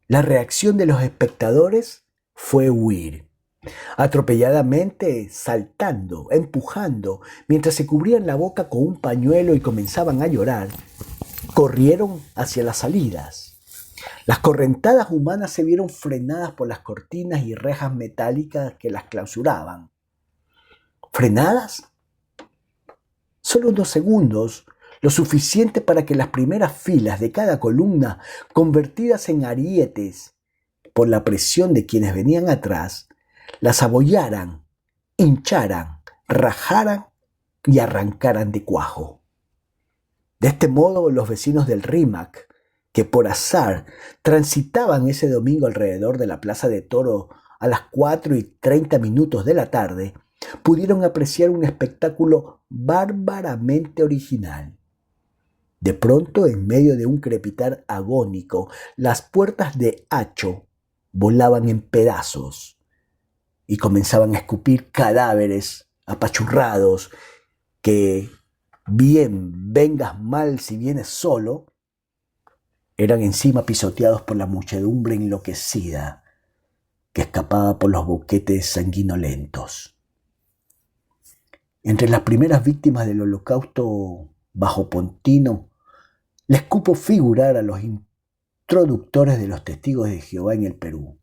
la reacción de los espectadores fue huir. Atropelladamente, saltando, empujando, mientras se cubrían la boca con un pañuelo y comenzaban a llorar, corrieron hacia las salidas. Las correntadas humanas se vieron frenadas por las cortinas y rejas metálicas que las clausuraban. ¿Frenadas? Solo unos segundos, lo suficiente para que las primeras filas de cada columna, convertidas en arietes por la presión de quienes venían atrás, las abollaran, hincharan, rajaran y arrancaran de cuajo. De este modo, los vecinos del Rímac, que por azar transitaban ese domingo alrededor de la plaza de Toro a las 4:30 de la tarde, pudieron apreciar un espectáculo bárbaramente original. De pronto, en medio de un crepitar agónico, las puertas de Hacho volaban en pedazos y comenzaban a escupir cadáveres apachurrados que, bien vengas mal si vienes solo, eran encima pisoteados por la muchedumbre enloquecida que escapaba por los boquetes sanguinolentos. Entre las primeras víctimas del holocausto bajopontino, les cupo figurar a los introductores de los testigos de Jehová en el Perú.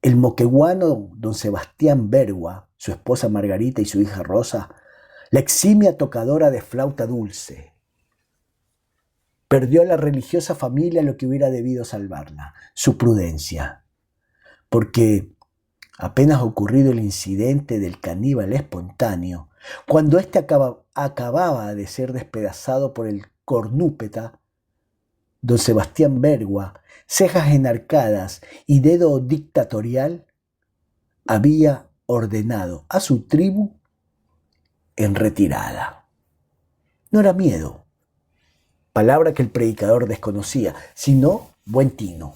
El moqueguano don Sebastián Bergua, su esposa Margarita y su hija Rosa, la eximia tocadora de flauta dulce. Perdió a la religiosa familia lo que hubiera debido salvarla, su prudencia, porque apenas ocurrido el incidente del caníbal espontáneo, cuando éste acababa de ser despedazado por el cornúpeta, don Sebastián Bergua, cejas enarcadas y dedo dictatorial, había ordenado a su tribu en retirada. No era miedo, palabra que el predicador desconocía, sino buen tino.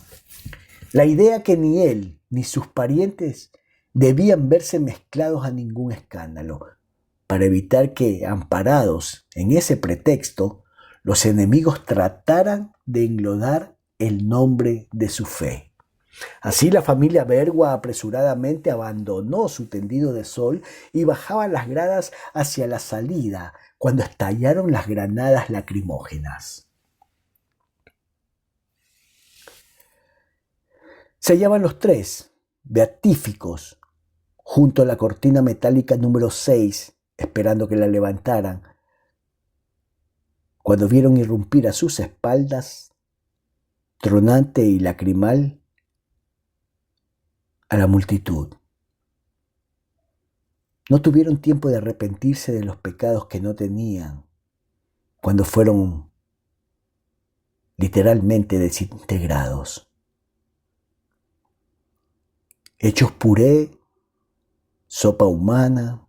La idea que ni él ni sus parientes debían verse mezclados a ningún escándalo. para evitar que, amparados en ese pretexto, los enemigos trataran de enlodar el nombre de su fe. Así la familia Bergua apresuradamente abandonó su tendido de sol y bajaba las gradas hacia la salida cuando estallaron las granadas lacrimógenas. Se hallaban los tres, beatíficos, junto a la cortina metálica número 6, esperando que la levantaran, cuando vieron irrumpir a sus espaldas, tronante y lacrimal, a la multitud. No tuvieron tiempo de arrepentirse de los pecados que no tenían, cuando fueron literalmente desintegrados. Hechos puré, sopa humana,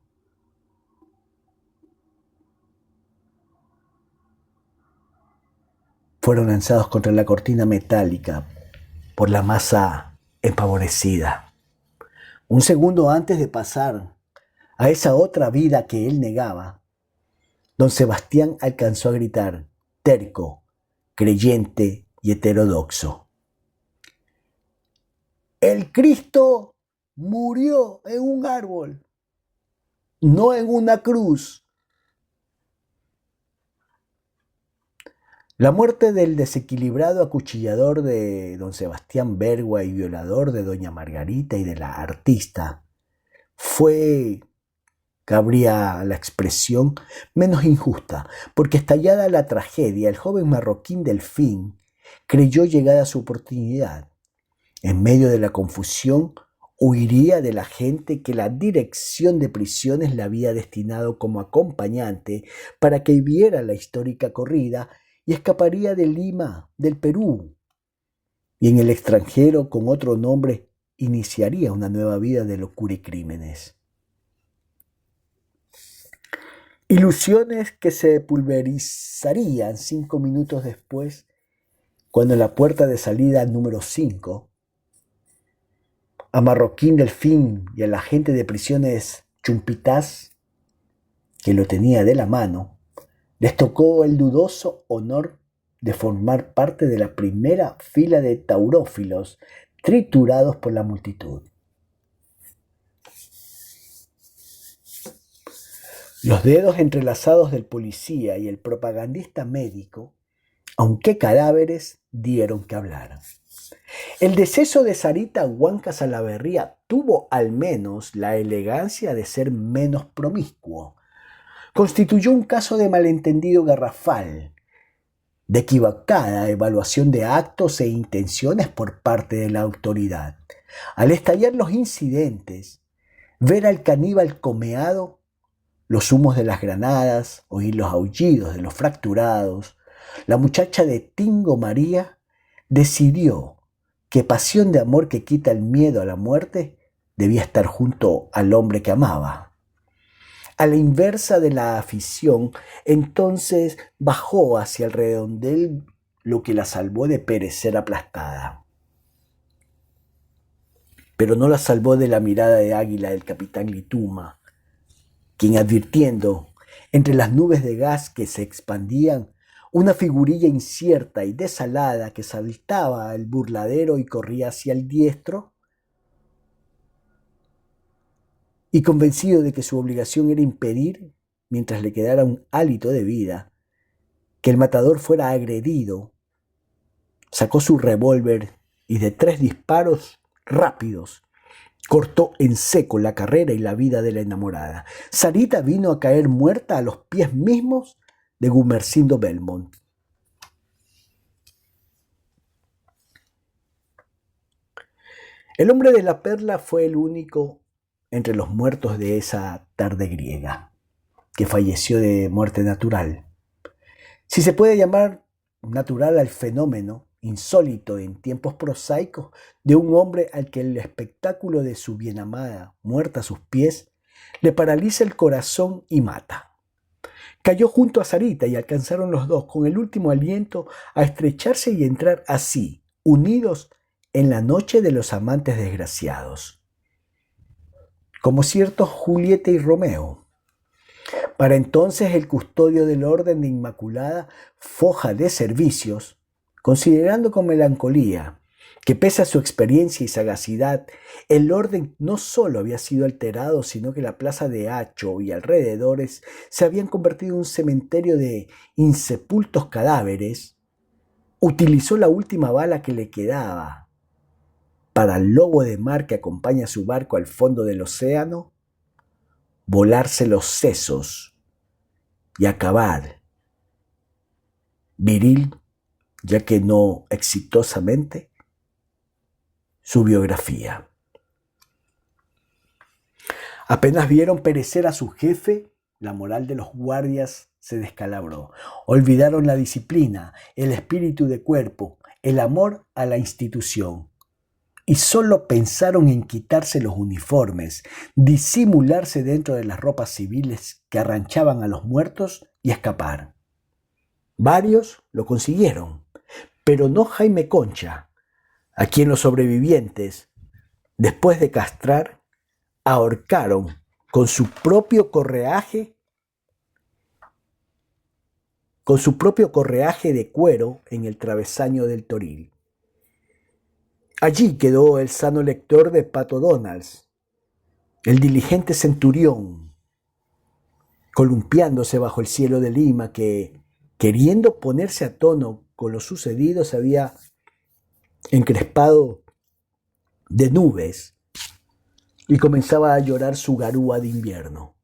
fueron lanzados contra la cortina metálica por la masa empavorecida. Un segundo antes de pasar a esa otra vida que él negaba, don Sebastián alcanzó a gritar, terco, creyente y heterodoxo: el Cristo murió en un árbol, no en una cruz. La muerte del desequilibrado acuchillador de don Sebastián Bergua y violador de doña Margarita y de la artista fue, cabría la expresión, menos injusta, porque estallada la tragedia, el joven marroquín Delfín creyó llegada su oportunidad. En medio de la confusión, huiría de la gente que la dirección de prisiones le había destinado como acompañante para que viera la histórica corrida, y escaparía de Lima, del Perú, y en el extranjero, con otro nombre, iniciaría una nueva vida de locura y crímenes. Ilusiones que se pulverizarían 5 minutos después, cuando en la puerta de salida número 5, a Marroquín Delfín y al agente de prisiones Chumpitaz, que lo tenía de la mano, les tocó el dudoso honor de formar parte de la primera fila de taurófilos triturados por la multitud. Los dedos entrelazados del policía y el propagandista médico, aunque cadáveres, dieron que hablar. El deceso de Sarita Huanca Salaverría tuvo al menos la elegancia de ser menos promiscuo. Constituyó un caso de malentendido garrafal, de equivocada evaluación de actos e intenciones por parte de la autoridad. Al estallar los incidentes, ver al caníbal comeado, los humos de las granadas, oír los aullidos de los fracturados, la muchacha de Tingo María decidió que pasión de amor que quita el miedo a la muerte debía estar junto al hombre que amaba. A la inversa de la afición, entonces bajó hacia el redondel, lo que la salvó de perecer aplastada. Pero no la salvó de la mirada de águila del capitán Lituma, quien, advirtiendo entre las nubes de gas que se expandían una figurilla incierta y desalada que saltaba al burladero y corría hacia el diestro, y convencido de que su obligación era impedir, mientras le quedara un hálito de vida, que el matador fuera agredido, sacó su revólver y de 3 disparos rápidos cortó en seco la carrera y la vida de la enamorada. Sarita vino a caer muerta a los pies mismos de Gumersindo Belmont. El hombre de la perla fue el único entre los muertos de esa tarde griega, que falleció de muerte natural. Si se puede llamar natural al fenómeno, insólito en tiempos prosaicos, de un hombre al que el espectáculo de su bienamada, muerta a sus pies, le paraliza el corazón y mata. Cayó junto a Sarita y alcanzaron los dos, con el último aliento, a estrecharse y entrar así, unidos en la noche de los amantes desgraciados. Como ciertos Julieta y Romeo. Para entonces el custodio del orden de Inmaculada Foja de Servicios, considerando con melancolía que pese a su experiencia y sagacidad, el orden no solo había sido alterado, sino que la plaza de Hacho y alrededores se habían convertido en un cementerio de insepultos cadáveres, utilizó la última bala que le quedaba para el lobo de mar que acompaña su barco al fondo del océano, volarse los sesos y acabar, viril, ya que no exitosamente, su biografía. Apenas vieron perecer a su jefe, la moral de los guardias se descalabró. Olvidaron la disciplina, el espíritu de cuerpo, el amor a la institución. Y solo pensaron en quitarse los uniformes, disimularse dentro de las ropas civiles que arranchaban a los muertos y escapar. Varios lo consiguieron, pero no Jaime Concha, a quien los sobrevivientes, después de castrar, ahorcaron con su propio correaje de cuero en el travesaño del Toril. Allí quedó el sano lector de Pato Donalds, el diligente centurión, columpiándose bajo el cielo de Lima que, queriendo ponerse a tono con lo sucedido, se había encrespado de nubes y comenzaba a llorar su garúa de invierno.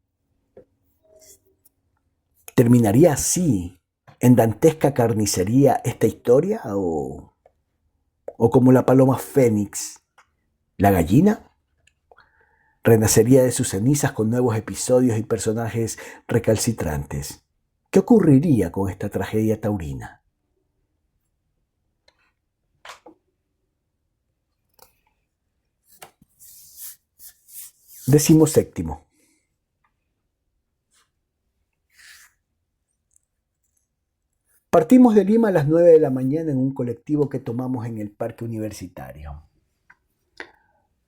¿Terminaría así, en dantesca carnicería, esta historia? ¿O como la paloma fénix, la gallina? ¿Renacería de sus cenizas con nuevos episodios y personajes recalcitrantes? ¿Qué ocurriría con esta tragedia taurina? 17. Partimos de Lima a las 9 de la mañana en un colectivo que tomamos en el parque universitario.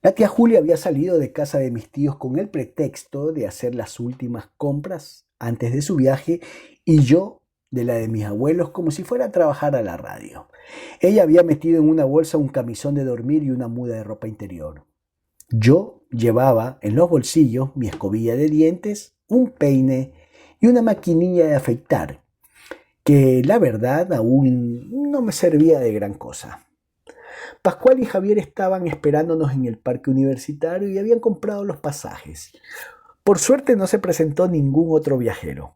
La tía Julia había salido de casa de mis tíos con el pretexto de hacer las últimas compras antes de su viaje y yo de la de mis abuelos como si fuera a trabajar a la radio. Ella había metido en una bolsa un camisón de dormir y una muda de ropa interior. Yo llevaba en los bolsillos mi escobilla de dientes, un peine y una maquinilla de afeitar, que la verdad aún no me servía de gran cosa. Pascual y Javier estaban esperándonos en el parque universitario y habían comprado los pasajes. Por suerte no se presentó ningún otro viajero.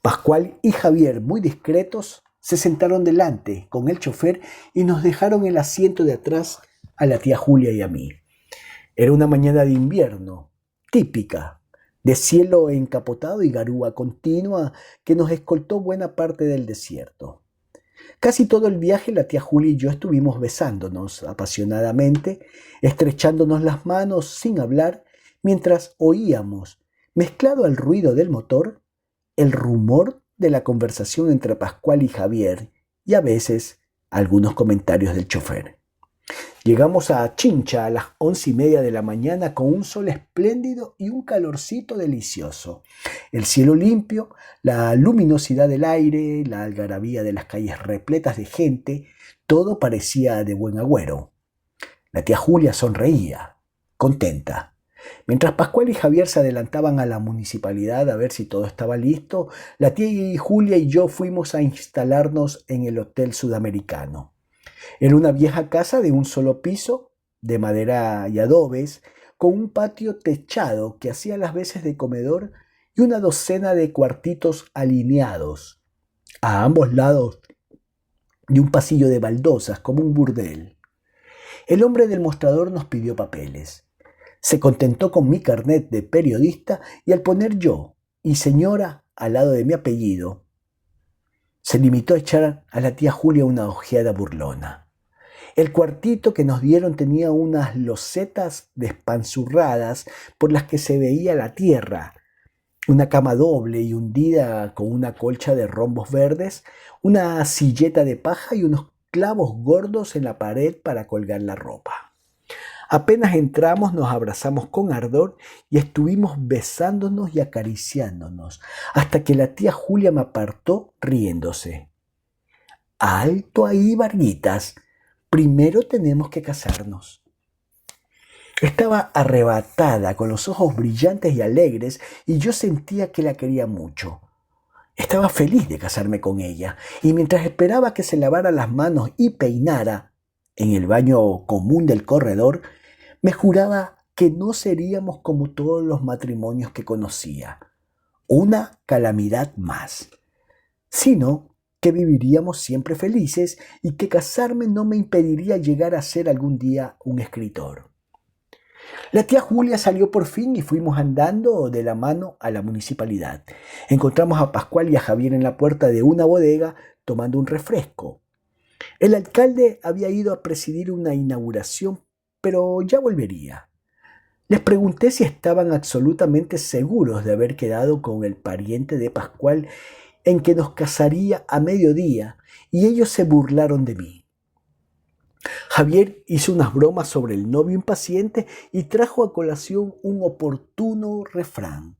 Pascual y Javier, muy discretos, se sentaron delante con el chofer y nos dejaron el asiento de atrás a la tía Julia y a mí. Era una mañana de invierno, típica, de cielo encapotado y garúa continua que nos escoltó buena parte del desierto. Casi todo el viaje la tía Julia y yo estuvimos besándonos apasionadamente, estrechándonos las manos sin hablar, mientras oíamos, mezclado al ruido del motor, el rumor de la conversación entre Pascual y Javier y a veces algunos comentarios del chofer. Llegamos a Chincha a las 11:30 de la mañana con un sol espléndido y un calorcito delicioso. El cielo limpio, la luminosidad del aire, la algarabía de las calles repletas de gente, todo parecía de buen agüero. La tía Julia sonreía, contenta. Mientras Pascual y Javier se adelantaban a la municipalidad a ver si todo estaba listo, la tía Julia y yo fuimos a instalarnos en el Hotel Sudamericano. Era una vieja casa de un solo piso, de madera y adobes, con un patio techado que hacía las veces de comedor y una docena de cuartitos alineados a ambos lados de un pasillo de baldosas como un burdel. El hombre del mostrador nos pidió papeles. Se contentó con mi carnet de periodista y al poner yo y señora al lado de mi apellido, se limitó a echar a la tía Julia una ojeada burlona. El cuartito que nos dieron tenía unas losetas despanzurradas por las que se veía la tierra, una cama doble y hundida con una colcha de rombos verdes, una silleta de paja y unos clavos gordos en la pared para colgar la ropa. Apenas entramos nos abrazamos con ardor y estuvimos besándonos y acariciándonos, hasta que la tía Julia me apartó riéndose. Alto ahí, Varguitas, primero tenemos que casarnos. Estaba arrebatada, con los ojos brillantes y alegres, y yo sentía que la quería mucho. Estaba feliz de casarme con ella, y mientras esperaba que se lavara las manos y peinara en el baño común del corredor, me juraba que no seríamos como todos los matrimonios que conocía, una calamidad más, sino que viviríamos siempre felices y que casarme no me impediría llegar a ser algún día un escritor. La tía Julia salió por fin y fuimos andando de la mano a la municipalidad. Encontramos a Pascual y a Javier en la puerta de una bodega tomando un refresco. El alcalde había ido a presidir una inauguración, pero ya volvería. Les pregunté si estaban absolutamente seguros de haber quedado con el pariente de Pascual en que nos casaría a mediodía, y ellos se burlaron de mí. Javier hizo unas bromas sobre el novio impaciente y trajo a colación un oportuno refrán: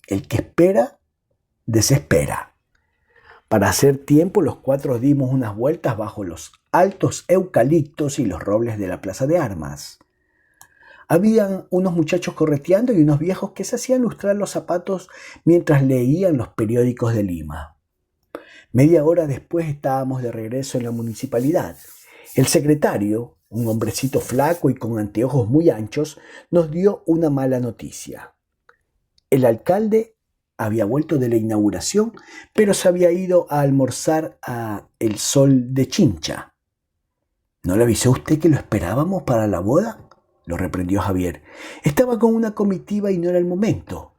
el que espera, desespera. Para hacer tiempo, los cuatro dimos unas vueltas bajo los altos eucaliptos y los robles de la plaza de armas. Habían unos muchachos correteando y unos viejos que se hacían lustrar los zapatos mientras leían los periódicos de Lima. Media hora después estábamos de regreso en la municipalidad. El secretario, un hombrecito flaco y con anteojos muy anchos, nos dio una mala noticia. El alcalde había vuelto de la inauguración, pero se había ido a almorzar a El Sol de Chincha. ¿No le avisó usted que lo esperábamos para la boda?, lo reprendió Javier. Estaba con una comitiva y no era el momento,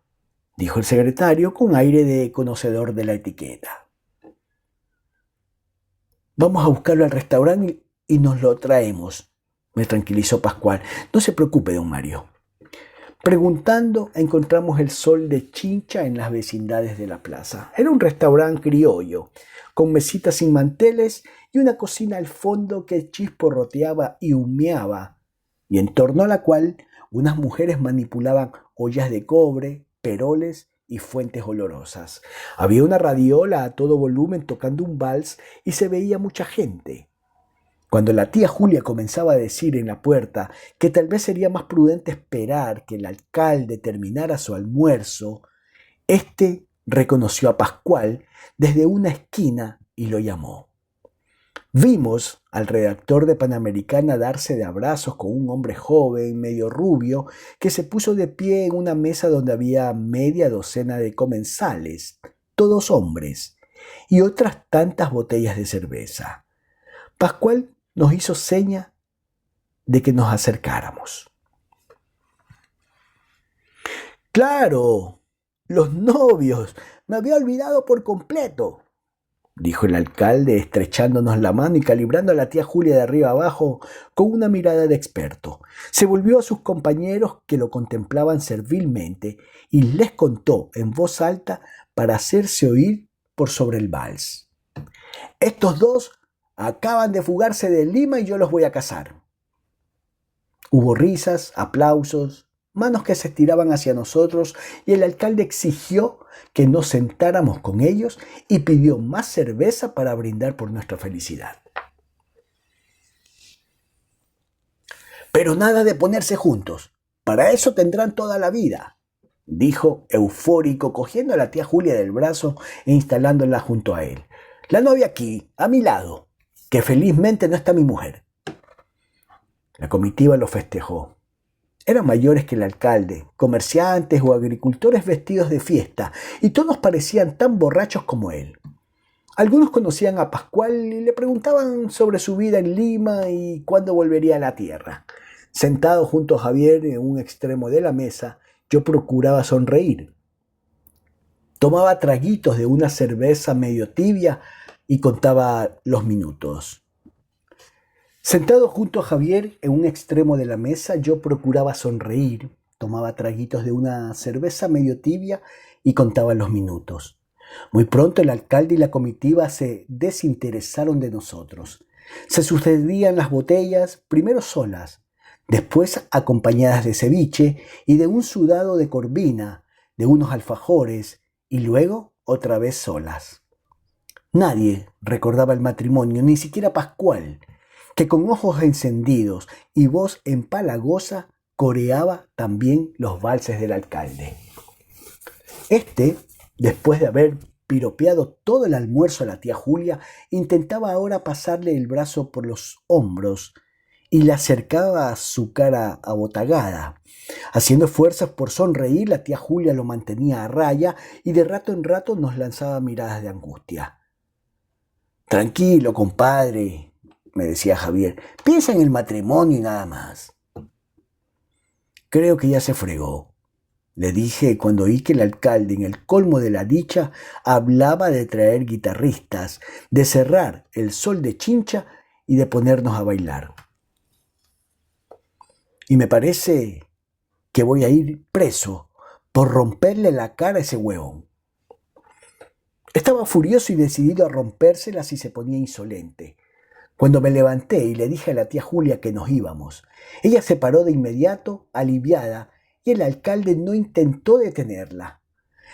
dijo el secretario con aire de conocedor de la etiqueta. Vamos a buscarlo al restaurante y nos lo traemos, me tranquilizó Pascual. No se preocupe, don Mario. Preguntando, encontramos El Sol de Chincha en las vecindades de la plaza. Era un restaurante criollo, con mesitas sin manteles y una cocina al fondo que chisporroteaba y humeaba, y en torno a la cual unas mujeres manipulaban ollas de cobre, peroles y fuentes olorosas. Había una radiola a todo volumen tocando un vals y se veía mucha gente. Cuando la tía Julia comenzaba a decir en la puerta que tal vez sería más prudente esperar que el alcalde terminara su almuerzo, éste reconoció a Pascual desde una esquina y lo llamó. Vimos al redactor de Panamericana darse de abrazos con un hombre joven, medio rubio, que se puso de pie en una mesa donde había media docena de comensales, todos hombres, y otras tantas botellas de cerveza. Pascual nos hizo seña de que nos acercáramos. ¡Claro! ¡Los novios! Me había olvidado por completo, dijo el alcalde, estrechándonos la mano y calibrando a la tía Julia de arriba abajo con una mirada de experto. Se volvió a sus compañeros, que lo contemplaban servilmente, y les contó en voz alta para hacerse oír por sobre el vals. Estos dos acaban de fugarse de Lima y yo los voy a casar. Hubo risas, aplausos, manos que se estiraban hacia nosotros, y el alcalde exigió que nos sentáramos con ellos y pidió más cerveza para brindar por nuestra felicidad. Pero nada de ponerse juntos, para eso tendrán toda la vida, dijo eufórico, cogiendo a la tía Julia del brazo e instalándola junto a él. La novia aquí, a mi lado, que felizmente no está mi mujer. La comitiva lo festejó. Eran mayores que el alcalde, comerciantes o agricultores vestidos de fiesta, y todos parecían tan borrachos como él. Algunos conocían a Pascual y le preguntaban sobre su vida en Lima y cuándo volvería a la tierra. Sentado junto a Javier en un extremo de la mesa, yo procuraba sonreír. Tomaba traguitos de una cerveza medio tibia y contaba los minutos. Sentado junto a Javier en un extremo de la mesa, yo procuraba sonreír, tomaba traguitos de una cerveza medio tibia y contaba los minutos. Muy pronto el alcalde y la comitiva se desinteresaron de nosotros. Se sucedían las botellas, primero solas, después acompañadas de ceviche y de un sudado de corvina, de unos alfajores y luego otra vez solas. Nadie recordaba el matrimonio, ni siquiera Pascual, que con ojos encendidos y voz empalagosa coreaba también los valses del alcalde. Este, después de haber piropeado todo el almuerzo a la tía Julia, intentaba ahora pasarle el brazo por los hombros y le acercaba su cara abotagada. Haciendo fuerzas por sonreír, la tía Julia lo mantenía a raya y de rato en rato nos lanzaba miradas de angustia. «Tranquilo, compadre», me decía Javier, «piensa en el matrimonio y nada más». «Creo que ya se fregó», le dije cuando oí que el alcalde, en el colmo de la dicha, hablaba de traer guitarristas, de cerrar el sol de Chincha y de ponernos a bailar. «Y me parece que voy a ir preso por romperle la cara a ese huevón». Estaba furioso y decidido a rompérsela si se ponía insolente. Cuando me levanté y le dije a la tía Julia que nos íbamos, ella se paró de inmediato, aliviada, y el alcalde no intentó detenerla.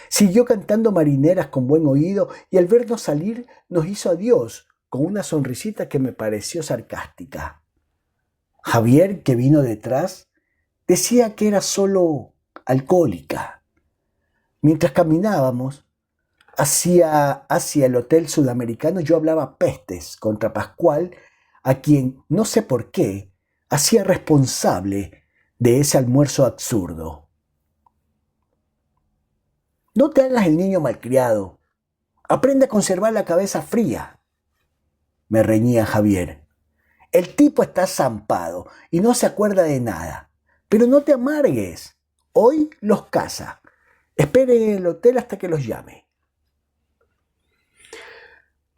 Siguió cantando marineras con buen oído y al vernos salir nos hizo adiós con una sonrisita que me pareció sarcástica. Javier, que vino detrás, decía que era solo alcohólica. Mientras caminábamos hacia el hotel sudamericano, yo hablaba pestes contra Pascual, a quien, no sé por qué, hacía responsable de ese almuerzo absurdo. «No te hagas el niño malcriado. Aprende a conservar la cabeza fría», me reñía Javier. «El tipo está zampado y no se acuerda de nada. Pero no te amargues. Hoy los caza. Espere en el hotel hasta que los llame».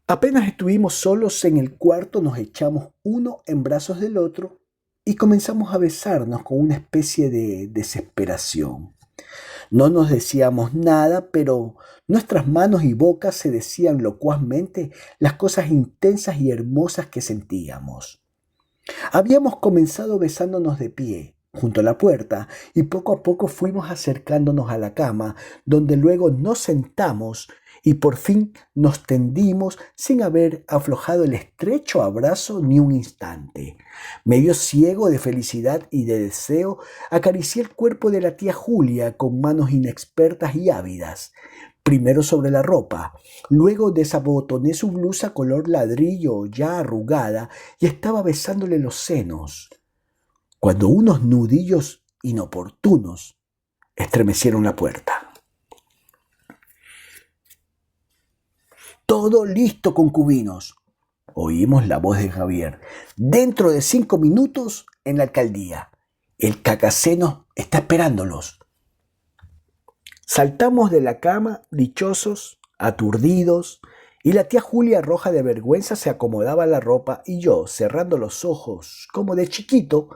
Apenas estuvimos solos en el cuarto, nos echamos uno en brazos del otro y comenzamos a besarnos con una especie de desesperación. No nos decíamos nada, pero nuestras manos y bocas se decían locuazmente las cosas intensas y hermosas que sentíamos. Habíamos comenzado besándonos de pie, junto a la puerta, y poco a poco fuimos acercándonos a la cama, donde luego nos sentamos y por fin nos tendimos sin haber aflojado el estrecho abrazo ni un instante. Medio ciego de felicidad y de deseo, acaricié el cuerpo de la tía Julia con manos inexpertas y ávidas. Primero sobre la ropa, luego desabotoné su blusa color ladrillo ya arrugada y estaba besándole los senos, cuando unos nudillos inoportunos estremecieron la puerta. «Todo listo, concubinos», oímos la voz de Javier. «Dentro de 5 minutos en la alcaldía. El cacaceno está esperándolos». Saltamos de la cama, dichosos, aturdidos, y la tía Julia, roja de vergüenza, se acomodaba la ropa y yo, cerrando los ojos como de chiquito,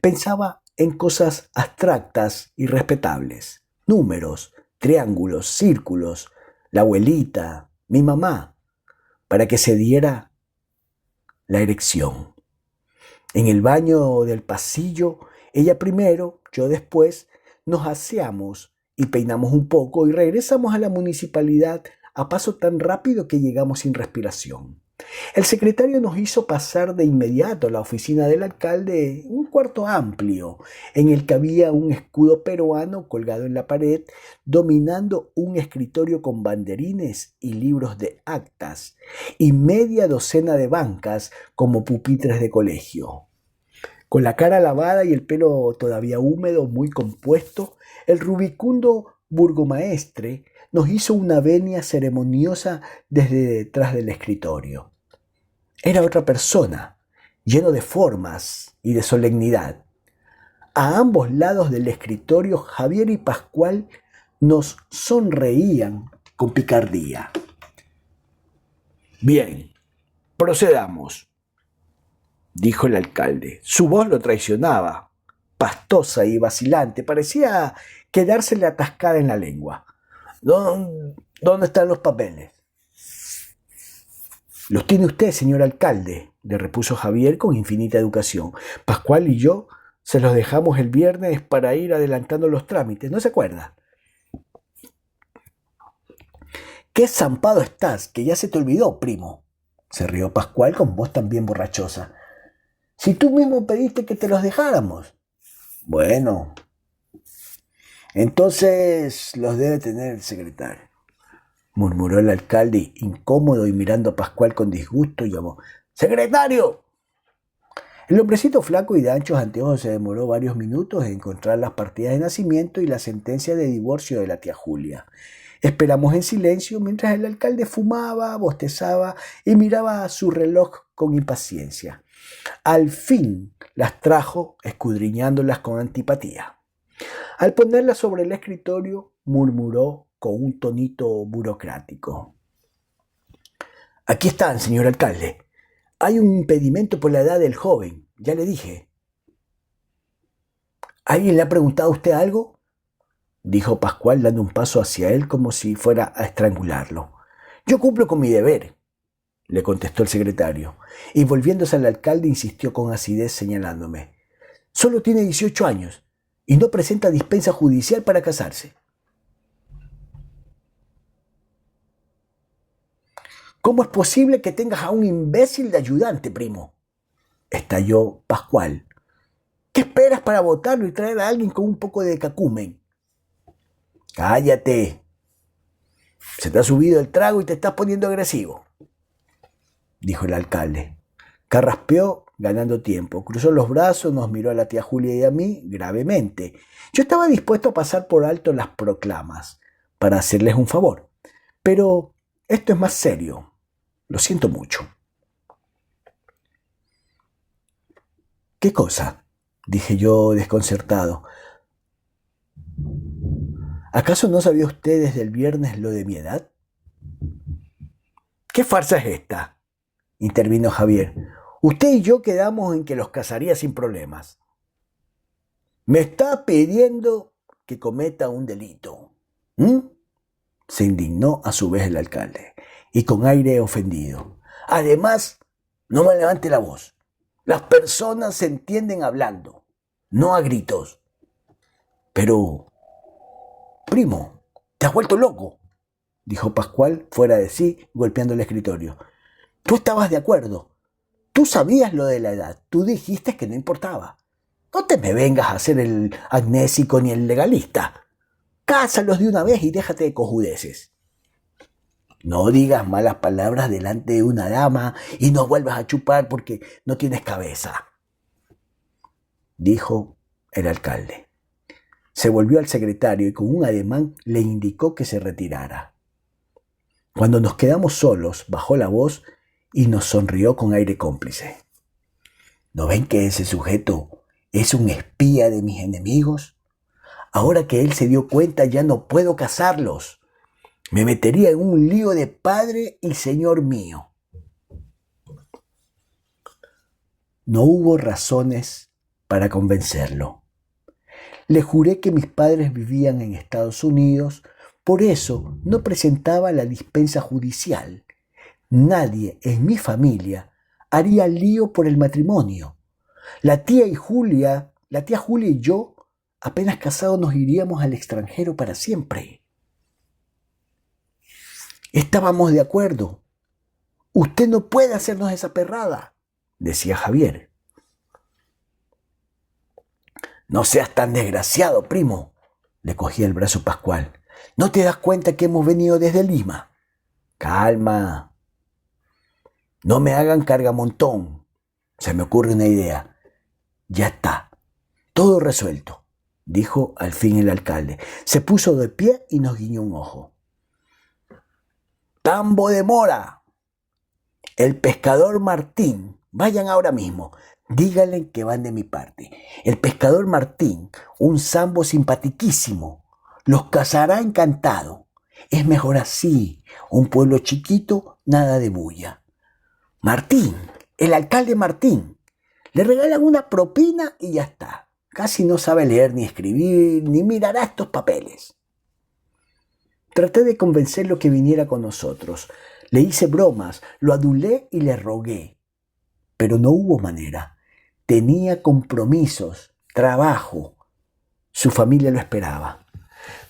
pensaba en cosas abstractas y respetables. Números, triángulos, círculos, la abuelita, mi mamá, para que se diera la erección. En el baño del pasillo, ella primero, yo después, nos aseamos y peinamos un poco y regresamos a la municipalidad a paso tan rápido que llegamos sin respiración. El secretario nos hizo pasar de inmediato a la oficina del alcalde, un cuarto amplio, en el que había un escudo peruano colgado en la pared, dominando un escritorio con banderines y libros de actas, y media docena de bancas como pupitres de colegio. Con la cara lavada y el pelo todavía húmedo, muy compuesto, el rubicundo burgomaestre nos hizo una venia ceremoniosa desde detrás del escritorio. Era otra persona, lleno de formas y de solemnidad. A ambos lados del escritorio, Javier y Pascual nos sonreían con picardía. «Bien, procedamos», dijo el alcalde. Su voz lo traicionaba, pastosa y vacilante, parecía quedársele atascada en la lengua. ¿Dónde están los papeles?» «Los tiene usted, señor alcalde», le repuso Javier con infinita educación. Pascual y yo se los dejamos el viernes para ir adelantando los trámites, ¿no se acuerda? ¡Qué zampado estás, que ya se te olvidó, primo! Se rió Pascual con voz también borrachosa. Si tú mismo pediste que te los dejáramos. Bueno, entonces los debe tener el secretario, murmuró el alcalde, incómodo, y mirando a Pascual con disgusto llamó: ¡Secretario! El hombrecito flaco y de anchos anteojos se demoró varios minutos en encontrar las partidas de nacimiento y la sentencia de divorcio de la tía Julia. Esperamos en silencio mientras el alcalde fumaba, bostezaba y miraba a su reloj con impaciencia. Al fin las trajo, escudriñándolas con antipatía. Al ponerlas sobre el escritorio, murmuró con un tonito burocrático: Aquí están, señor alcalde. Hay un impedimento por la edad del joven, ya le dije. ¿Alguien le ha preguntado a usted algo?, dijo Pascual dando un paso hacia él como si fuera a estrangularlo. Yo cumplo con mi deber, le contestó el secretario, y volviéndose al alcalde insistió con acidez señalándome: Solo tiene 18 años y no presenta dispensa judicial para casarse. ¿Cómo es posible que tengas a un imbécil de ayudante, primo?, estalló Pascual. ¿Qué esperas para votarlo y traer a alguien con un poco de cacumen? Cállate. Se te ha subido el trago y te estás poniendo agresivo, dijo el alcalde. Carraspeó ganando tiempo, cruzó los brazos, nos miró a la tía Julia y a mí gravemente. Yo estaba dispuesto a pasar por alto las proclamas para hacerles un favor, pero esto es más serio. Lo siento mucho. ¿Qué cosa?, dije yo desconcertado. ¿Acaso no sabía usted desde el viernes lo de mi edad? ¿Qué farsa es esta?, intervino Javier. Usted y yo quedamos en que los casaría sin problemas. Me está pidiendo que cometa un delito. Se indignó a su vez el alcalde, y con aire ofendido. Además, no me levante la voz. Las personas se entienden hablando, no a gritos. Pero, primo, te has vuelto loco, dijo Pascual fuera de sí, golpeando el escritorio. Tú estabas de acuerdo. Tú sabías lo de la edad. Tú dijiste que no importaba. No te me vengas a hacer el agnésico ni el legalista. Cásalos de una vez y déjate de cojudeces. No digas malas palabras delante de una dama y no vuelvas a chupar porque no tienes cabeza, dijo el alcalde. Se volvió al secretario y con un ademán le indicó que se retirara. Cuando nos quedamos solos, bajó la voz y nos sonrió con aire cómplice. ¿No ven que ese sujeto es un espía de mis enemigos? Ahora que él se dio cuenta, ya no puedo casarlos. Me metería en un lío de padre y señor mío. No hubo razones para convencerlo. Le juré que mis padres vivían en Estados Unidos, por eso no presentaba la dispensa judicial. Nadie en mi familia haría lío por el matrimonio. La tía Julia y yo, apenas casados, nos iríamos al extranjero para siempre. Estábamos de acuerdo. Usted no puede hacernos esa perrada, decía Javier. No seas tan desgraciado, primo, le cogía el brazo Pascual. ¿No te das cuenta que hemos venido desde Lima? Calma. No me hagan cargamontón. Se me ocurre una idea. Ya está. Todo resuelto, dijo al fin el alcalde. Se puso de pie y nos guiñó un ojo. Tambo de Mora, el pescador Martín, vayan ahora mismo, díganle que van de mi parte. El pescador Martín, un sambo simpatiquísimo, los casará encantado. Es mejor así, un pueblo chiquito, nada de bulla. Martín, el alcalde Martín, le regalan una propina y ya está. Casi no sabe leer ni escribir, ni mirará estos papeles. Traté de convencerlo que viniera con nosotros. Le hice bromas, lo adulé y le rogué. Pero no hubo manera. Tenía compromisos trabajo. Su familia lo esperaba.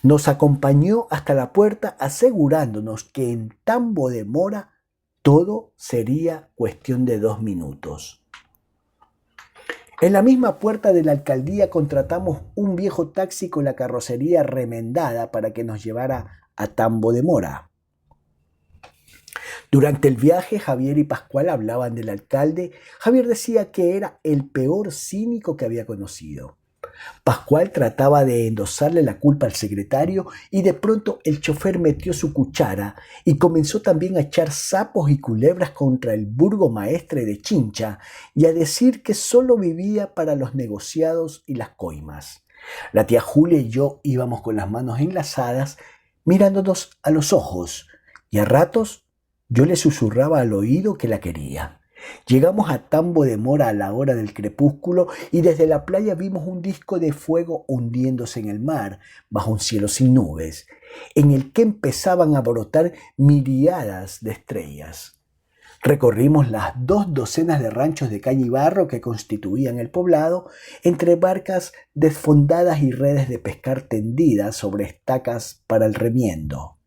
Nos acompañó hasta la puerta asegurándonos que en Tambo de Mora todo sería cuestión de 2 minutos. En la misma puerta de la alcaldía contratamos un viejo taxi con la carrocería remendada para que nos llevara a Tambo de Mora. Durante el viaje, Javier y Pascual hablaban del alcalde. Javier decía que era el peor cínico que había conocido. Pascual trataba de endosarle la culpa al secretario y de pronto el chofer metió su cuchara y comenzó también a echar sapos y culebras contra el burgomaestre de Chincha y a decir que solo vivía para los negociados y las coimas. La tía Julia y yo íbamos con las manos enlazadas mirándonos a los ojos y a ratos yo le susurraba al oído que la quería. Llegamos a Tambo de Mora a la hora del crepúsculo y desde la playa vimos un disco de fuego hundiéndose en el mar bajo un cielo sin nubes, en el que empezaban a brotar miríadas de estrellas. Recorrimos las 2 docenas de ranchos de caña y barro que constituían el poblado, entre barcas desfondadas y redes de pescar tendidas sobre estacas para el remiendo.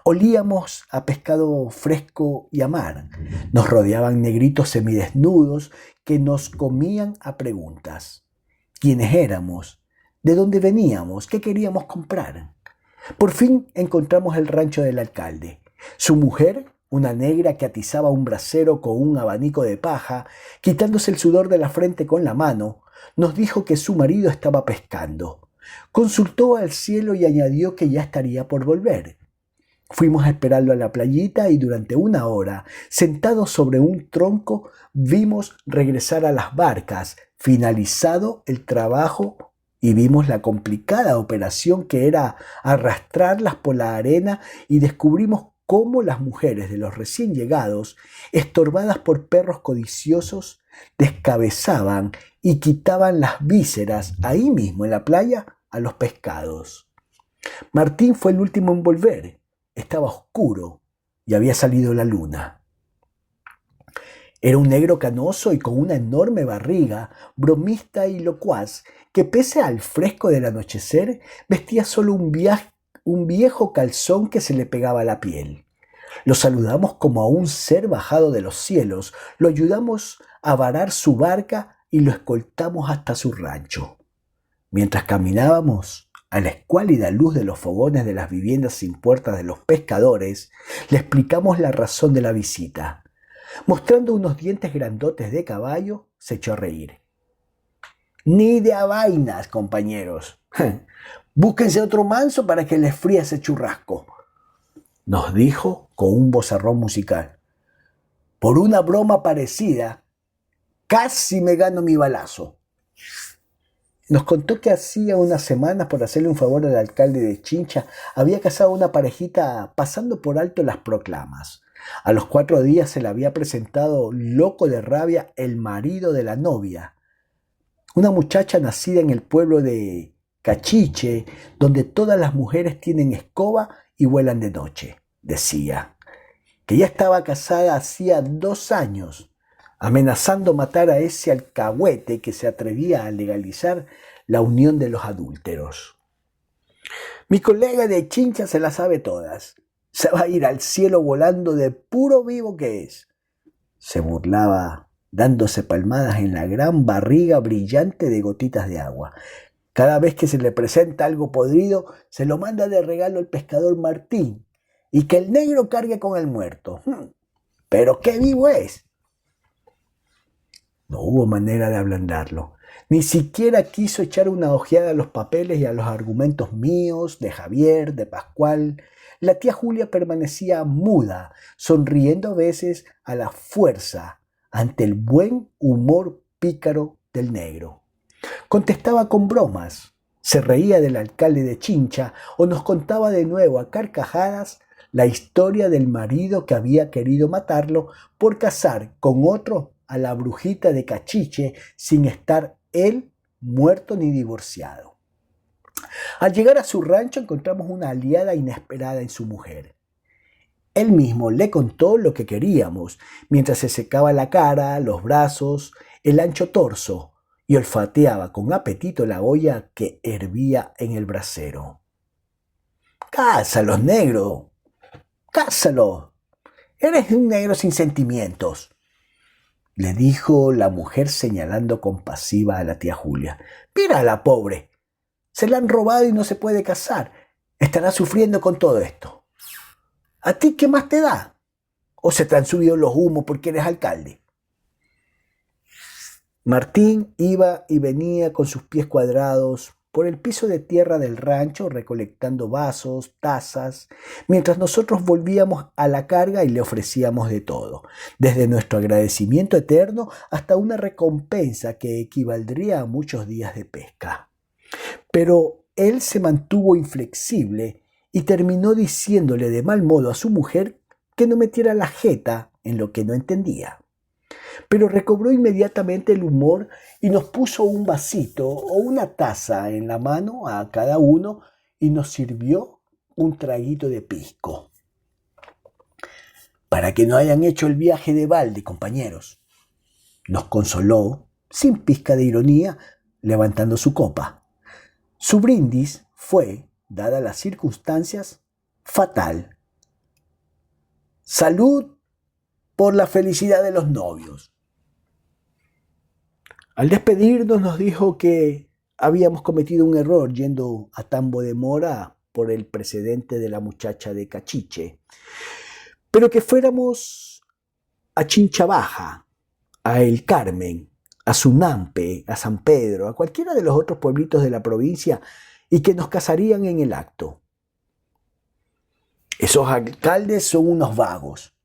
Olíamos a pescado fresco y a mar. Nos rodeaban negritos semidesnudos que nos comían a preguntas. ¿Quiénes éramos? ¿De dónde veníamos? ¿Qué queríamos comprar? Por fin encontramos el rancho del alcalde. Su mujer, una negra que atizaba un brasero con un abanico de paja, quitándose el sudor de la frente con la mano, nos dijo que su marido estaba pescando. Consultó al cielo y añadió que ya estaría por volver. Fuimos a esperarlo a la playita y durante 1 hora, sentados sobre un tronco, vimos regresar a las barcas, finalizado el trabajo y vimos la complicada operación que era arrastrarlas por la arena y descubrimos cómo las mujeres de los recién llegados, estorbadas por perros codiciosos, descabezaban y quitaban las vísceras ahí mismo en la playa a los pescados. Martín fue el último en volver. Estaba oscuro y había salido la luna. Era un negro canoso y con una enorme barriga, bromista y locuaz, que pese al fresco del anochecer, vestía solo un viejo calzón que se le pegaba a la piel. Lo saludamos como a un ser bajado de los cielos, lo ayudamos a varar su barca y lo escoltamos hasta su rancho. Mientras caminábamos, a la escuálida luz de los fogones de las viviendas sin puertas de los pescadores, le explicamos la razón de la visita. Mostrando unos dientes grandotes de caballo, se echó a reír. Ni de a vainas, compañeros. Búsquense otro manso para que les fríe ese churrasco, nos dijo con un vozarrón musical. Por una broma parecida, casi me gano mi balazo. Nos contó que hacía unas semanas, por hacerle un favor al alcalde de Chincha, había casado a una parejita pasando por alto las proclamas. A los 4 días se le había presentado, loco de rabia, el marido de la novia. Una muchacha nacida en el pueblo de Cachiche, donde todas las mujeres tienen escoba y vuelan de noche, decía. Que ya estaba casada hacía 2 años. Amenazando matar a ese alcahuete que se atrevía a legalizar la unión de los adúlteros. Mi colega de Chincha se las sabe todas. Se va a ir al cielo volando de puro vivo que es. Se burlaba, dándose palmadas en la gran barriga brillante de gotitas de agua. Cada vez que se le presenta algo podrido, se lo manda de regalo el pescador Martín. Y que el negro cargue con el muerto. ¡Pero qué vivo es! No hubo manera de ablandarlo. Ni siquiera quiso echar una ojeada a los papeles y a los argumentos míos, de Javier, de Pascual. La tía Julia permanecía muda, sonriendo a veces a la fuerza ante el buen humor pícaro del negro. Contestaba con bromas, se reía del alcalde de Chincha o nos contaba de nuevo a carcajadas la historia del marido que había querido matarlo por casar con otro a la brujita de Cachiche sin estar él muerto ni divorciado. Al llegar a su rancho encontramos una aliada inesperada en su mujer. Él mismo le contó lo que queríamos, mientras se secaba la cara, los brazos, el ancho torso, y olfateaba con apetito la olla que hervía en el brasero. «Cázalos, negro, cázalos. Eres un negro sin sentimientos», le dijo la mujer señalando compasiva a la tía Julia. «Mira a la pobre. Se la han robado y no se puede casar. Estará sufriendo con todo esto. ¿A ti qué más te da? ¿O se te han subido los humos porque eres alcalde?» Martín iba y venía con sus pies cuadrados por el piso de tierra del rancho recolectando vasos, tazas, mientras nosotros volvíamos a la carga y le ofrecíamos de todo, desde nuestro agradecimiento eterno hasta una recompensa que equivaldría a muchos días de pesca. Pero él se mantuvo inflexible y terminó diciéndole de mal modo a su mujer que no metiera la jeta en lo que no entendía. Pero recobró inmediatamente el humor y nos puso un vasito o una taza en la mano a cada uno y nos sirvió un traguito de pisco. «Para que no hayan hecho el viaje de balde, compañeros», nos consoló, sin pizca de ironía, levantando su copa. Su brindis fue, dadas las circunstancias, fatal. «Salud por la felicidad de los novios». Al despedirnos nos dijo que habíamos cometido un error yendo a Tambo de Mora por el precedente de la muchacha de Cachiche, pero que fuéramos a Chincha Baja, a El Carmen, a Sunampe, a San Pedro, a cualquiera de los otros pueblitos de la provincia y que nos casarían en el acto. «Esos alcaldes son unos vagos.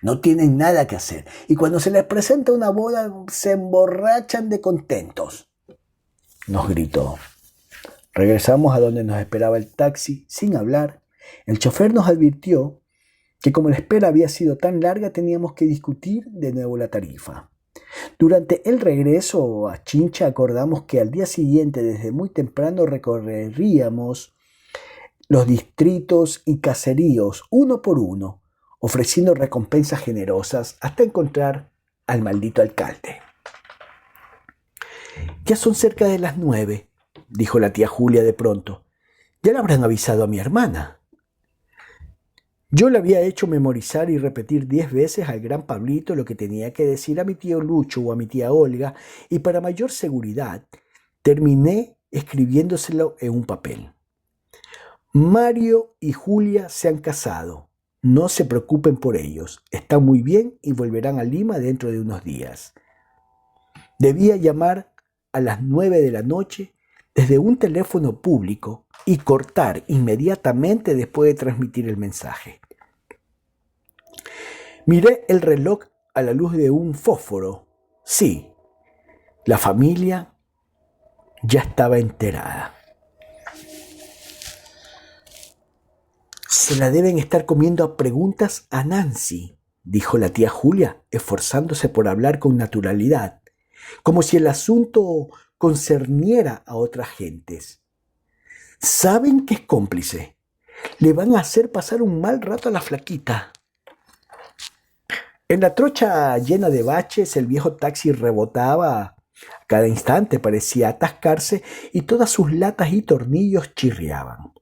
No tienen nada que hacer. Y cuando se les presenta una boda, se emborrachan de contentos», nos gritó. Regresamos a donde nos esperaba el taxi sin hablar. El chofer nos advirtió que como la espera había sido tan larga, teníamos que discutir de nuevo la tarifa. Durante el regreso a Chincha acordamos que al día siguiente, desde muy temprano, recorreríamos los distritos y caseríos uno por uno, ofreciendo recompensas generosas hasta encontrar al maldito alcalde. «Ya son cerca de las 9», dijo la tía Julia de pronto. «Ya le habrán avisado a mi hermana». Yo le había hecho memorizar y repetir 10 veces al gran Pablito lo que tenía que decir a mi tío Lucho o a mi tía Olga, y para mayor seguridad terminé escribiéndoselo en un papel. «Mario y Julia se han casado. No se preocupen por ellos. Están muy bien y volverán a Lima dentro de unos días». Debía llamar a las 9 de la noche desde un teléfono público y cortar inmediatamente después de transmitir el mensaje. Miré el reloj a la luz de un fósforo. Sí, la familia ya estaba enterada. «Se la deben estar comiendo a preguntas a Nancy», dijo la tía Julia, esforzándose por hablar con naturalidad, como si el asunto concerniera a otras gentes. «Saben que es cómplice. Le van a hacer pasar un mal rato a la flaquita». En la trocha llena de baches, el viejo taxi rebotaba. A cada instante parecía atascarse y todas sus latas y tornillos chirriaban.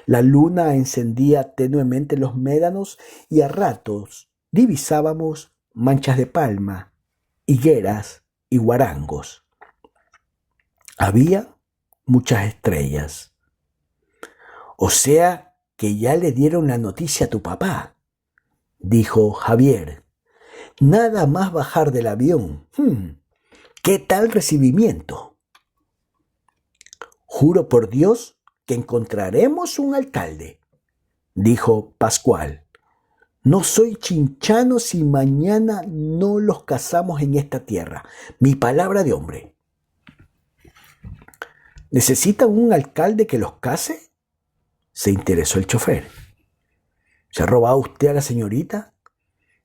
La luna encendía tenuemente los médanos y a ratos divisábamos manchas de palma, higueras y guarangos. Había muchas estrellas. «O sea que ya le dieron la noticia a tu papá», dijo Javier. «Nada más bajar del avión. ¿Qué tal recibimiento?» «Juro por Dios que encontraremos un alcalde», dijo Pascual. «No soy chinchano si mañana no los casamos en esta tierra. Mi palabra de hombre». «¿Necesitan un alcalde que los case?», se interesó el chofer. «¿Se ha robado usted a la señorita?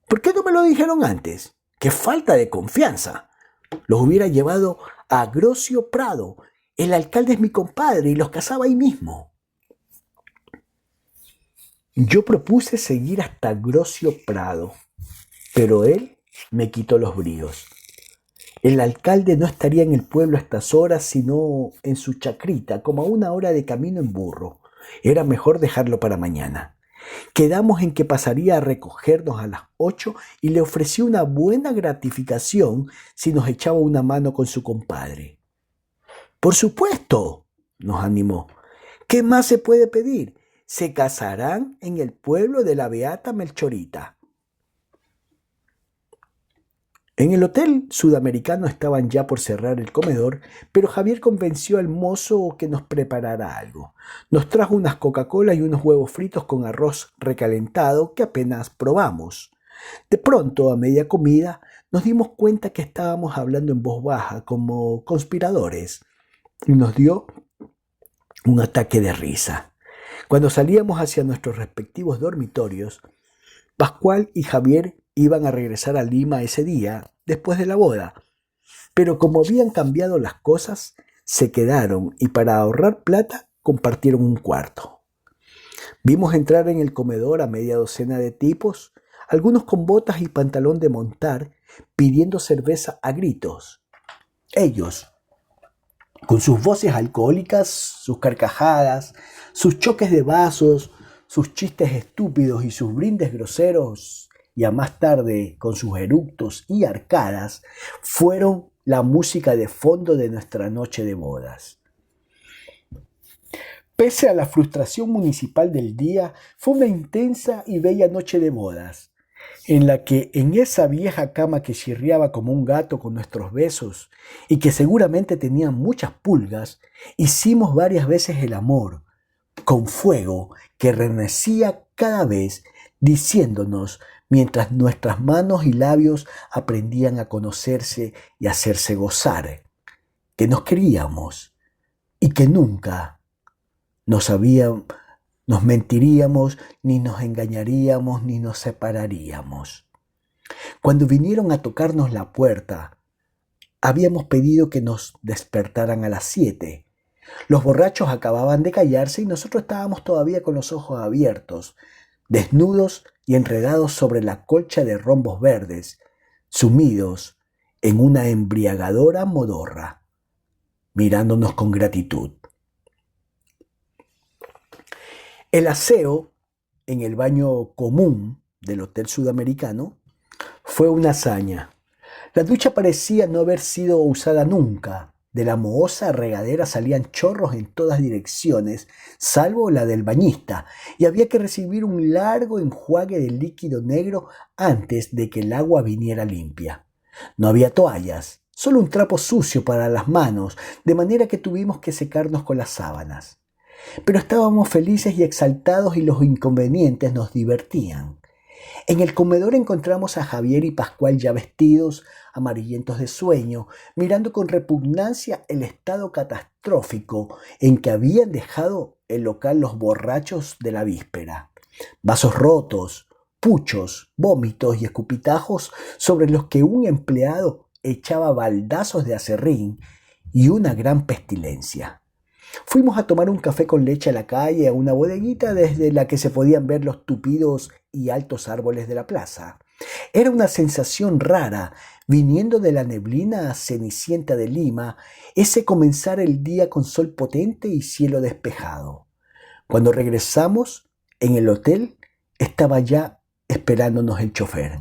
¿Por qué no me lo dijeron antes? ¡Qué falta de confianza! Los hubiera llevado a Grocio Prado. El alcalde es mi compadre y los casaba ahí mismo». Yo propuse seguir hasta Grocio Prado, pero él me quitó los bríos. El alcalde no estaría en el pueblo a estas horas, sino en su chacrita, como a 1 hora de camino en burro. Era mejor dejarlo para mañana. Quedamos en que pasaría a recogernos a las 8 y le ofrecí una buena gratificación si nos echaba una mano con su compadre. Por supuesto, nos animó. ¿Qué más se puede pedir? Se casarán en el pueblo de la beata Melchorita. En el hotel sudamericano estaban ya por cerrar el comedor, pero Javier convenció al mozo que nos preparara algo. Nos trajo unas Coca-Cola y unos huevos fritos con arroz recalentado que apenas probamos. De pronto, a media comida, nos dimos cuenta que estábamos hablando en voz baja, como conspiradores, y nos dio un ataque de risa. Cuando salíamos hacia nuestros respectivos dormitorios, Pascual y Javier iban a regresar a Lima ese día, después de la boda. Pero como habían cambiado las cosas, se quedaron y para ahorrar plata compartieron un cuarto. Vimos entrar en el comedor a media docena de tipos, algunos con botas y pantalón de montar, pidiendo cerveza a gritos. Ellos, con sus voces alcohólicas, sus carcajadas, sus choques de vasos, sus chistes estúpidos y sus brindes groseros, y a más tarde con sus eructos y arcadas, fueron la música de fondo de nuestra noche de bodas. Pese a la frustración municipal del día, fue una intensa y bella noche de bodas, en la que en esa vieja cama que chirriaba como un gato con nuestros besos y que seguramente tenía muchas pulgas, hicimos varias veces el amor, con fuego que renacía cada vez, diciéndonos, mientras nuestras manos y labios aprendían a conocerse y a hacerse gozar, que nos queríamos y que nunca nos mentiríamos, ni nos engañaríamos, ni nos separaríamos. Cuando vinieron a tocarnos la puerta, habíamos pedido que nos despertaran a las 7. Los borrachos acababan de callarse y nosotros estábamos todavía con los ojos abiertos, desnudos y enredados sobre la colcha de rombos verdes, sumidos en una embriagadora modorra, mirándonos con gratitud. El aseo en el baño común del Hotel Sudamericano fue una hazaña. La ducha parecía no haber sido usada nunca. De la mohosa regadera salían chorros en todas direcciones, salvo la del bañista, y había que recibir un largo enjuague de líquido negro antes de que el agua viniera limpia. No había toallas, solo un trapo sucio para las manos, de manera que tuvimos que secarnos con las sábanas. Pero estábamos felices y exaltados y los inconvenientes nos divertían. En el comedor encontramos a Javier y Pascual ya vestidos, amarillentos de sueño, mirando con repugnancia el estado catastrófico en que habían dejado el local los borrachos de la víspera. Vasos rotos, puchos, vómitos y escupitajos sobre los que un empleado echaba baldazos de aserrín y una gran pestilencia. Fuimos a tomar un café con leche a la calle, a una bodeguita desde la que se podían ver los tupidos y altos árboles de la plaza. Era una sensación rara, viniendo de la neblina cenicienta de Lima, ese comenzar el día con sol potente y cielo despejado. Cuando regresamos, en el hotel estaba ya esperándonos el chofer.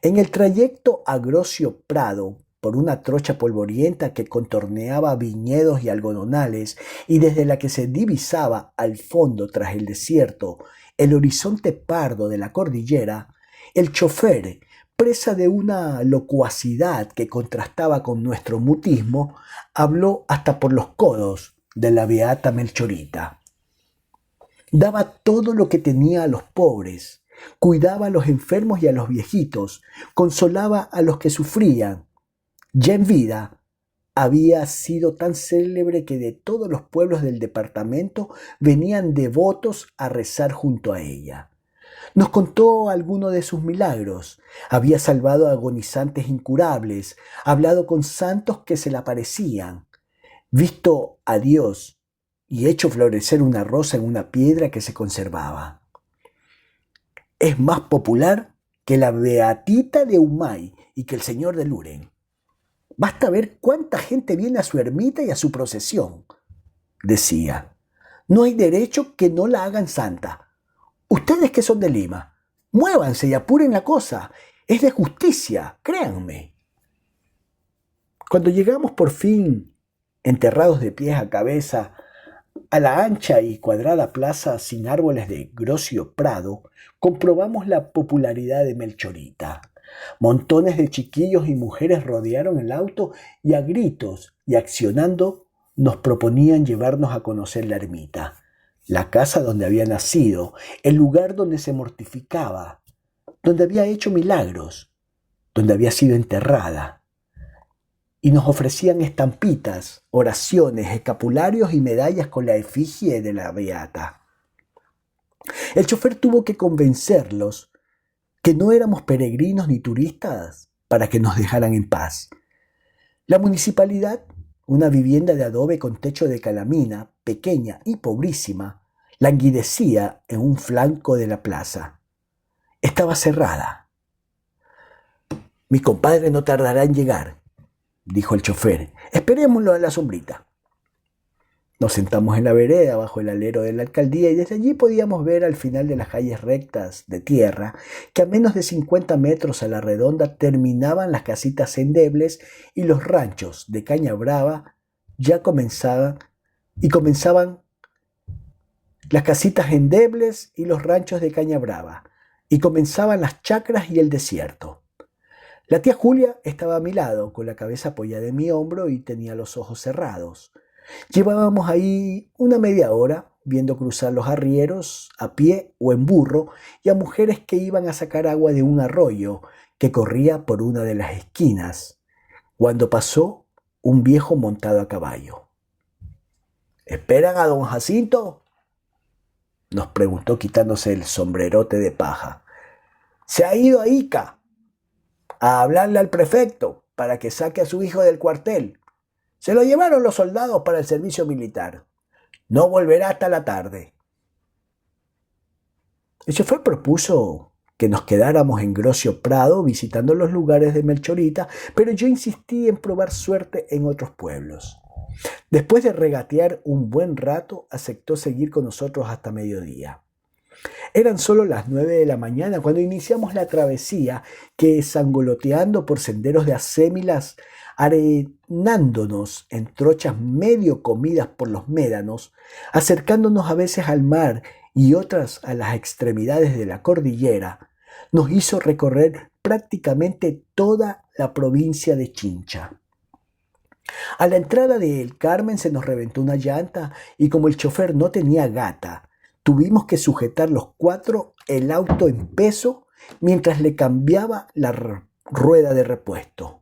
En el trayecto a Grocio Prado, por una trocha polvorienta que contorneaba viñedos y algodonales y desde la que se divisaba al fondo tras el desierto el horizonte pardo de la cordillera, el chofer, presa de una locuacidad que contrastaba con nuestro mutismo, habló hasta por los codos de la beata Melchorita. Daba todo lo que tenía a los pobres, cuidaba a los enfermos y a los viejitos, consolaba a los que sufrían. Ya en vida había sido tan célebre que de todos los pueblos del departamento venían devotos a rezar junto a ella. Nos contó alguno de sus milagros. Había salvado a agonizantes incurables, hablado con santos que se le aparecían, visto a Dios y hecho florecer una rosa en una piedra que se conservaba. Es más popular que la Beatita de Humay y que el señor de Luren. Basta ver cuánta gente viene a su ermita y a su procesión, decía. No hay derecho que no la hagan santa. Ustedes que son de Lima, muévanse y apuren la cosa. Es de justicia, créanme. Cuando llegamos por fin, enterrados de pies a cabeza, a la ancha y cuadrada plaza sin árboles de Grocio Prado, comprobamos la popularidad de Melchorita. Montones de chiquillos y mujeres rodearon el auto y a gritos y accionando nos proponían llevarnos a conocer la ermita, la casa donde había nacido, el lugar donde se mortificaba, donde había hecho milagros, donde había sido enterrada. Y nos ofrecían estampitas, oraciones, escapularios y medallas con la efigie de la beata. El chofer tuvo que convencerlos que no éramos peregrinos ni turistas para que nos dejaran en paz. La municipalidad, una vivienda de adobe con techo de calamina, pequeña y pobrísima, languidecía en un flanco de la plaza. Estaba cerrada. Mi compadre no tardará en llegar, dijo el chofer. Esperémoslo a la sombrita. Nos sentamos en la vereda bajo el alero de la alcaldía y desde allí podíamos ver al final de las calles rectas de tierra que a menos de 50 metros a la redonda terminaban las casitas endebles y los ranchos de Caña Brava ya comenzaban las casitas endebles y los ranchos de Caña Brava y comenzaban las chacras y el desierto. La tía Julia estaba a mi lado, con la cabeza apoyada en mi hombro y tenía los ojos cerrados. Llevábamos ahí una media hora viendo cruzar los arrieros a pie o en burro y a mujeres que iban a sacar agua de un arroyo que corría por una de las esquinas, cuando pasó un viejo montado a caballo. ¿Esperan a don Jacinto?, nos preguntó quitándose el sombrerote de paja. Se ha ido a Ica a hablarle al prefecto para que saque a su hijo del cuartel. Se lo llevaron los soldados para el servicio militar. No volverá hasta la tarde. El chofer propuso que nos quedáramos en Grocio Prado visitando los lugares de Melchorita, pero yo insistí en probar suerte en otros pueblos. Después de regatear un buen rato, aceptó seguir con nosotros hasta mediodía. Eran solo las 9 de la mañana cuando iniciamos la travesía que, sangoloteando por senderos de acémilas, arenándonos en trochas medio comidas por los médanos, acercándonos a veces al mar y otras a las extremidades de la cordillera, nos hizo recorrer prácticamente toda la provincia de Chincha. A la entrada de El Carmen se nos reventó una llanta y como el chofer no tenía gata, tuvimos que sujetar los cuatro el auto en peso mientras le cambiaba la rueda de repuesto.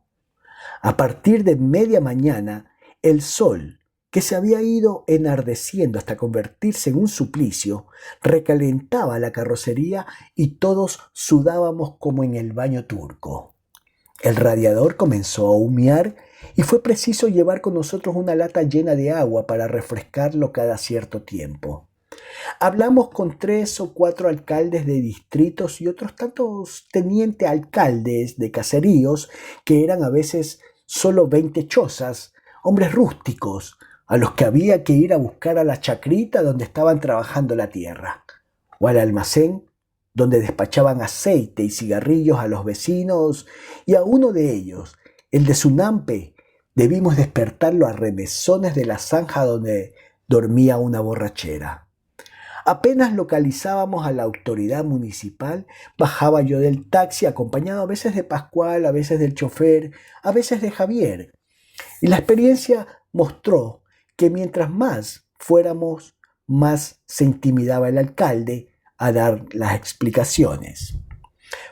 A partir de media mañana, el sol, que se había ido enardeciendo hasta convertirse en un suplicio, recalentaba la carrocería y todos sudábamos como en el baño turco. El radiador comenzó a humear y fue preciso llevar con nosotros una lata llena de agua para refrescarlo cada cierto tiempo. Hablamos con 3 o 4 alcaldes de distritos y otros tantos teniente alcaldes de caseríos que eran a veces solo 20 chozas, hombres rústicos, a los que había que ir a buscar a la chacrita donde estaban trabajando la tierra, o al almacén donde despachaban aceite y cigarrillos a los vecinos, y a uno de ellos, el de Sunampe, debimos despertarlo a remesones de la zanja donde dormía una borrachera. Apenas localizábamos a la autoridad municipal, bajaba yo del taxi acompañado a veces de Pascual, a veces del chofer, a veces de Javier. Y la experiencia mostró que mientras más fuéramos, más se intimidaba el alcalde a dar las explicaciones.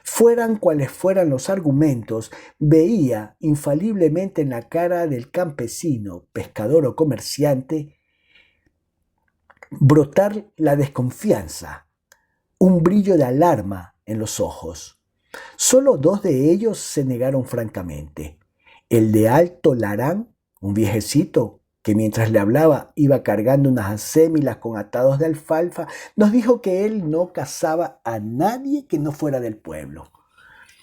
Fueran cuales fueran los argumentos, veía infaliblemente en la cara del campesino, pescador o comerciante brotar la desconfianza, un brillo de alarma en los ojos. Solo 2 de ellos se negaron francamente. El de Alto Larán, un viejecito que mientras le hablaba iba cargando unas acémilas con atados de alfalfa, nos dijo que él no cazaba a nadie que no fuera del pueblo.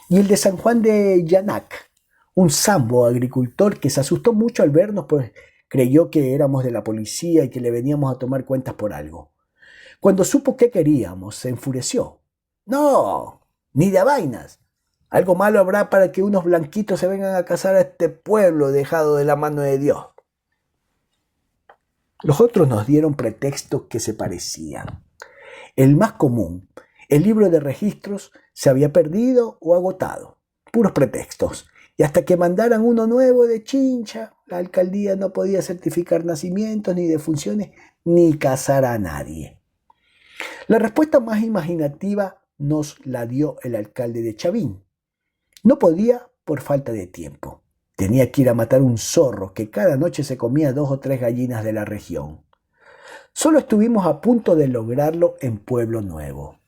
Y el de San Juan de Llanac, un sambo agricultor que se asustó mucho al vernos, pues creyó que éramos de la policía y que le veníamos a tomar cuentas por algo. Cuando supo qué queríamos, se enfureció. No, ni de vainas. Algo malo habrá para que unos blanquitos se vengan a casar a este pueblo dejado de la mano de Dios. Los otros nos dieron pretextos que se parecían. El más común, el libro de registros se había perdido o agotado. Puros pretextos. Y hasta que mandaran uno nuevo de Chincha, la alcaldía no podía certificar nacimientos ni defunciones ni casar a nadie. La respuesta más imaginativa nos la dio el alcalde de Chavín. No podía por falta de tiempo. Tenía que ir a matar un zorro que cada noche se comía 2 o 3 gallinas de la región. Solo estuvimos a punto de lograrlo en Pueblo Nuevo.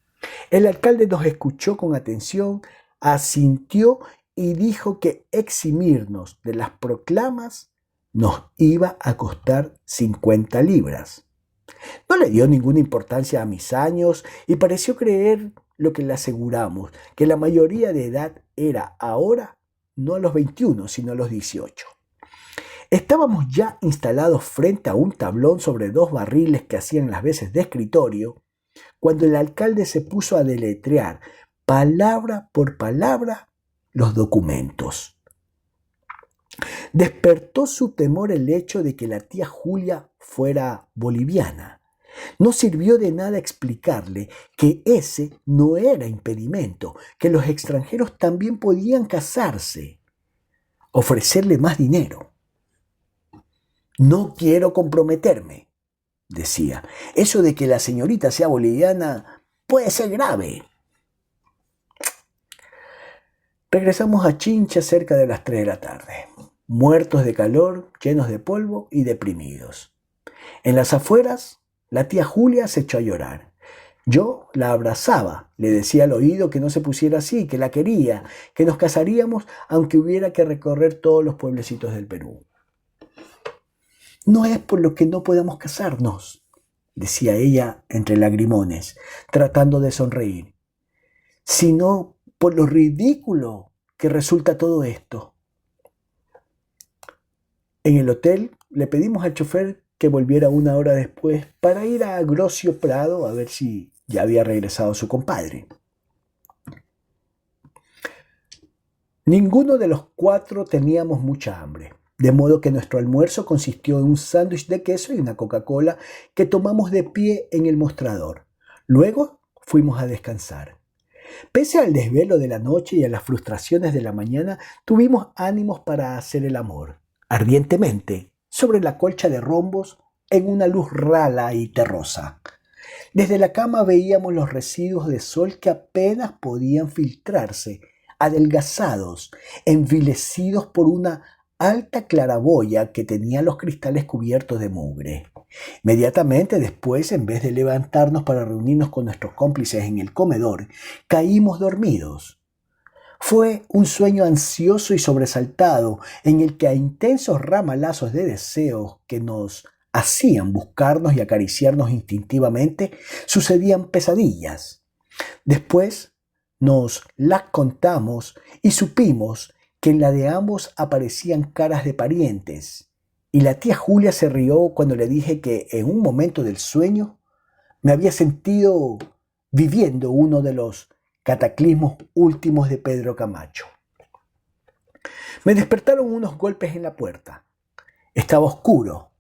El alcalde nos escuchó con atención, asintió y dijo que eximirnos de las proclamas nos iba a costar 50 libras. No le dio ninguna importancia a mis años y pareció creer lo que le aseguramos, que la mayoría de edad era ahora no a los 21, sino a los 18. Estábamos ya instalados frente a un tablón sobre 2 barriles que hacían las veces de escritorio, cuando el alcalde se puso a deletrear palabra por palabra los documentos. Despertó su temor el hecho de que la tía Julia fuera boliviana. No sirvió de nada explicarle que ese no era impedimento, que los extranjeros también podían casarse, ofrecerle más dinero. No quiero comprometerme, decía. Eso de que la señorita sea boliviana puede ser grave. Regresamos a Chincha cerca de las 3 de la tarde, muertos de calor, llenos de polvo y deprimidos. En las afueras, la tía Julia se echó a llorar. Yo la abrazaba, le decía al oído que no se pusiera así, que la quería, que nos casaríamos aunque hubiera que recorrer todos los pueblecitos del Perú. No es por lo que no podamos casarnos, decía ella entre lagrimones, tratando de sonreír, sino por lo ridículo que resulta todo esto. En el hotel le pedimos al chofer que volviera 1 hora después para ir a Grosio Prado a ver si ya había regresado su compadre. Ninguno de los 4 teníamos mucha hambre, de modo que nuestro almuerzo consistió en un sándwich de queso y una Coca-Cola que tomamos de pie en el mostrador. Luego fuimos a descansar. Pese al desvelo de la noche y a las frustraciones de la mañana, tuvimos ánimos para hacer el amor, ardientemente, sobre la colcha de rombos, en una luz rala y terrosa. Desde la cama veíamos los residuos de sol que apenas podían filtrarse, adelgazados, envilecidos por una alta claraboya que tenía los cristales cubiertos de mugre. Inmediatamente después, en vez de levantarnos para reunirnos con nuestros cómplices en el comedor, caímos dormidos. Fue un sueño ansioso y sobresaltado en el que a intensos ramalazos de deseos que nos hacían buscarnos y acariciarnos instintivamente sucedían pesadillas. Después nos las contamos y supimos que en la de ambos aparecían caras de parientes, y la tía Julia se rió cuando le dije que en un momento del sueño me había sentido viviendo uno de los cataclismos últimos de Pedro Camacho. Me despertaron unos golpes en la puerta. Estaba oscuro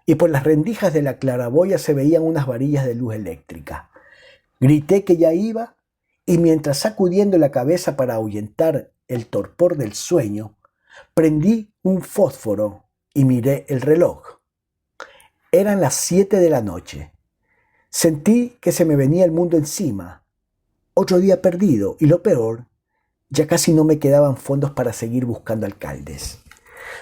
y por las rendijas de la claraboya se veían unas varillas de luz eléctrica. Grité que ya iba y mientras sacudiendo la cabeza para ahuyentar el torpor del sueño, prendí un fósforo y miré el reloj. Eran las 7 de la noche. Sentí que se me venía el mundo encima. Otro día perdido y lo peor, ya casi no me quedaban fondos para seguir buscando alcaldes.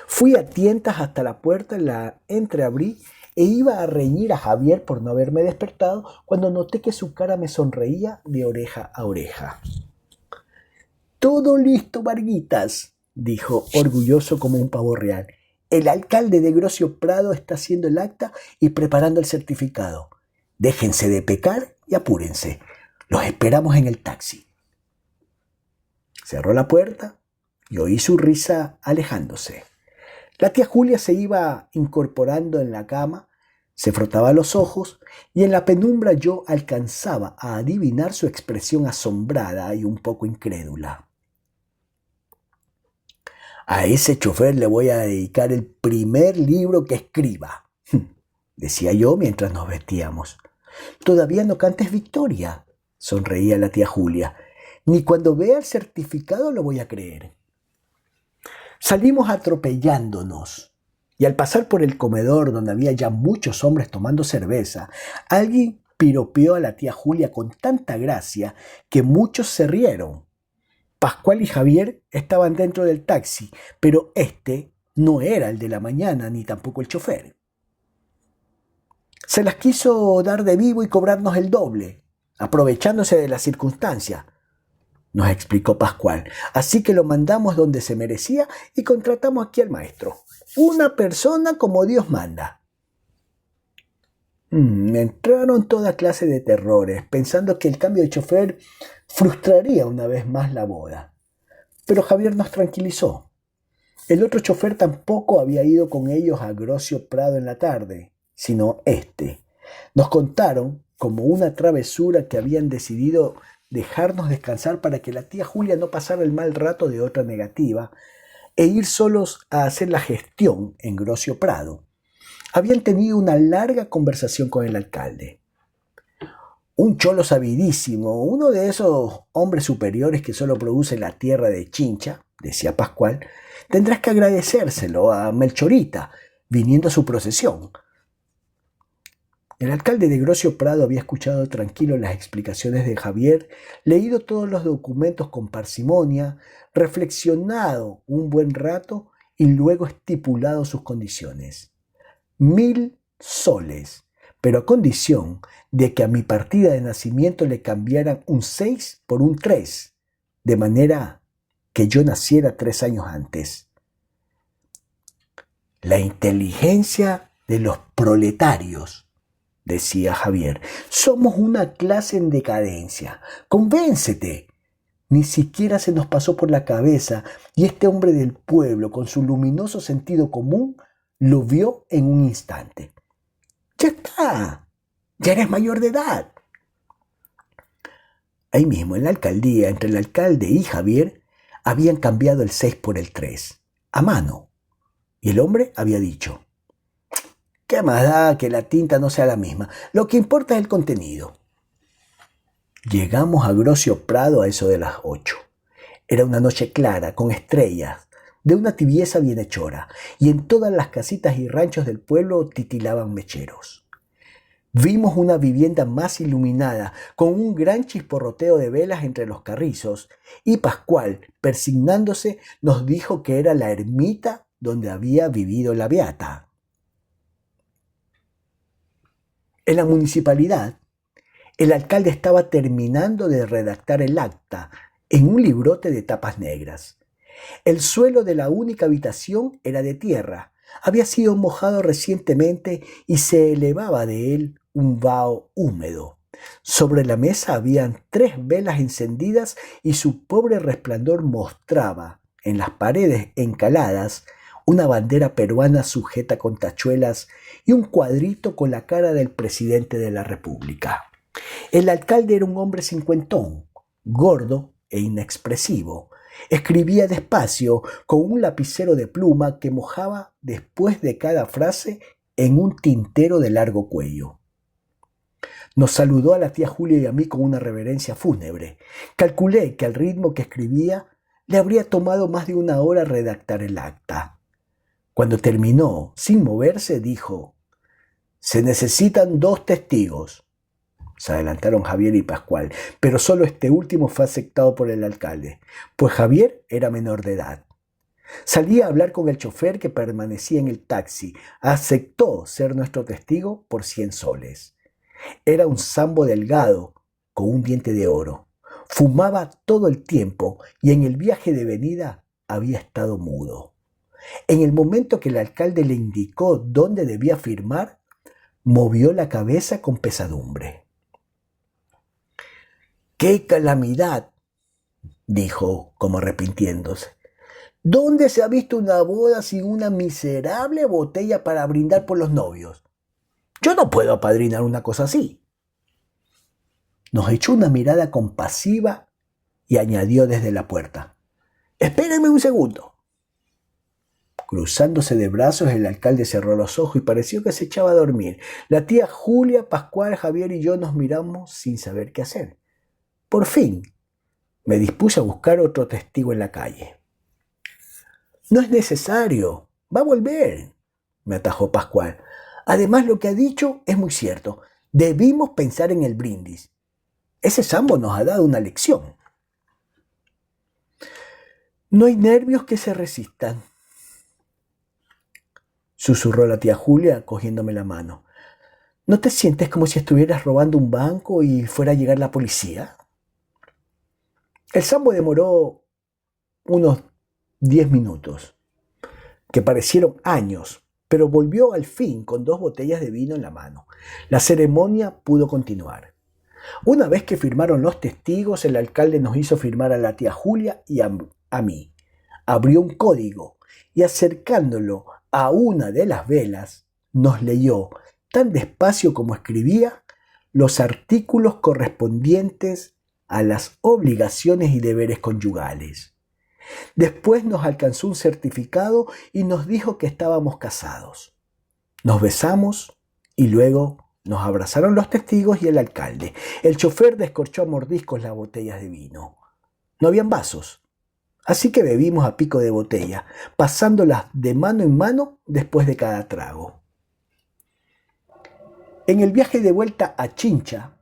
Fui a tientas hasta la puerta, la entreabrí e iba a reñir a Javier por no haberme despertado cuando noté que su cara me sonreía de oreja a oreja. «Todo listo, Varguitas», dijo, orgulloso como un pavo real. «El alcalde de Grosio Prado está haciendo el acta y preparando el certificado. Déjense de pecar y apúrense. Los esperamos en el taxi». Cerró la puerta, y oí su risa alejándose. La tía Julia se iba incorporando en la cama, se frotaba los ojos y en la penumbra yo alcanzaba a adivinar su expresión asombrada y un poco incrédula. A ese chofer le voy a dedicar el primer libro que escriba, decía yo mientras nos vestíamos. Todavía no cantes victoria, sonreía la tía Julia. Ni cuando vea el certificado lo voy a creer. Salimos atropellándonos y al pasar por el comedor donde había ya muchos hombres tomando cerveza, alguien piropeó a la tía Julia con tanta gracia que muchos se rieron. Pascual y Javier estaban dentro del taxi, pero este no era el de la mañana ni tampoco el chofer. Se las quiso dar de vivo y cobrarnos el doble, aprovechándose de la circunstancia, nos explicó Pascual. Así que lo mandamos donde se merecía y contratamos aquí al maestro. Una persona como Dios manda. Me entraron toda clase de terrores, pensando que el cambio de chofer frustraría una vez más la boda. Pero Javier nos tranquilizó. El otro chofer tampoco había ido con ellos a Grocio Prado en la tarde, sino este. Nos contaron como una travesura que habían decidido dejarnos descansar para que la tía Julia no pasara el mal rato de otra negativa e ir solos a hacer la gestión en Grocio Prado. Habían tenido una larga conversación con el alcalde. Un cholo sabidísimo, uno de esos hombres superiores que solo producen la tierra de Chincha, decía Pascual. Tendrás que agradecérselo a Melchorita, viniendo a su procesión. El alcalde de Grocio Prado había escuchado tranquilo las explicaciones de Javier, leído todos los documentos con parsimonia, reflexionado un buen rato y luego estipulado sus condiciones. 1000 soles, pero a condición de que a mi partida de nacimiento le cambiaran un 6 por un 3, de manera que yo naciera 3 años antes. La inteligencia de los proletarios, decía Javier. Somos una clase en decadencia. Convéncete. Ni siquiera se nos pasó por la cabeza y este hombre del pueblo, con su luminoso sentido común, lo vio en un instante. Ya está. Ya eres mayor de edad. Ahí mismo, en la alcaldía, entre el alcalde y Javier, habían cambiado el 6 por el 3, a mano. Y el hombre había dicho: ¿qué más da que la tinta no sea la misma? Lo que importa es el contenido. Llegamos a Grocio Prado a eso de las 8. Era una noche clara, con estrellas, de una tibieza bienhechora, y en todas las casitas y ranchos del pueblo titilaban mecheros. Vimos una vivienda más iluminada, con un gran chisporroteo de velas entre los carrizos, y Pascual, persignándose, nos dijo que era la ermita donde había vivido la beata. En la municipalidad, el alcalde estaba terminando de redactar el acta en un librote de tapas negras. El suelo de la única habitación era de tierra, había sido mojado recientemente y se elevaba de él un vaho húmedo. Sobre la mesa habían 3 velas encendidas y su pobre resplandor mostraba, en las paredes encaladas, una bandera peruana sujeta con tachuelas y un cuadrito con la cara del presidente de la República. El alcalde era un hombre cincuentón, gordo e inexpresivo. Escribía despacio con un lapicero de pluma que mojaba después de cada frase en un tintero de largo cuello. Nos saludó a la tía Julia y a mí con una reverencia fúnebre. Calculé que al ritmo que escribía le habría tomado más de 1 hora redactar el acta. Cuando terminó, sin moverse, dijo: se necesitan 2 testigos. Se adelantaron Javier y Pascual, pero solo este último fue aceptado por el alcalde, pues Javier era menor de edad. Salí a hablar con el chofer que permanecía en el taxi. Aceptó ser nuestro testigo por 100 soles. Era un sambo delgado, con un diente de oro. Fumaba todo el tiempo y en el viaje de venida había estado mudo. En el momento que el alcalde le indicó dónde debía firmar, movió la cabeza con pesadumbre. ¡Qué calamidad!, dijo como arrepintiéndose. ¿Dónde se ha visto una boda sin una miserable botella para brindar por los novios? Yo no puedo apadrinar una cosa así. Nos echó una mirada compasiva y añadió desde la puerta: Espérenme un segundo. Cruzándose de brazos, el alcalde cerró los ojos y pareció que se echaba a dormir. La tía Julia, Pascual, Javier y yo nos miramos sin saber qué hacer. Por fin, me dispuse a buscar otro testigo en la calle. No es necesario, va a volver, me atajó Pascual. Además, lo que ha dicho es muy cierto. Debimos pensar en el brindis. Ese sambo nos ha dado una lección. No hay nervios que se resistan, susurró la tía Julia cogiéndome la mano. ¿No te sientes como si estuvieras robando un banco y fuera a llegar la policía? El sambo demoró unos 10 minutos, que parecieron años, pero volvió al fin con 2 botellas de vino en la mano. La ceremonia pudo continuar. Una vez que firmaron los testigos, el alcalde nos hizo firmar a la tía Julia y a mí. Abrió un código y, acercándolo a una de las velas, nos leyó, tan despacio como escribía, los artículos correspondientes a las obligaciones y deberes conyugales. Después nos alcanzó un certificado y nos dijo que estábamos casados. Nos besamos y luego nos abrazaron los testigos y el alcalde. El chofer descorchó a mordiscos las botellas de vino. No habían vasos, así que bebimos a pico de botella, pasándolas de mano en mano después de cada trago. En el viaje de vuelta a Chincha,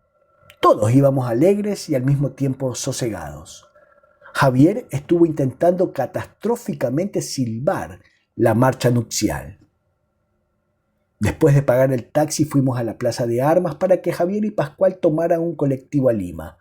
todos íbamos alegres y al mismo tiempo sosegados. Javier estuvo intentando catastróficamente silbar la marcha nupcial. Después de pagar el taxi, fuimos a la Plaza de Armas para que Javier y Pascual tomaran un colectivo a Lima.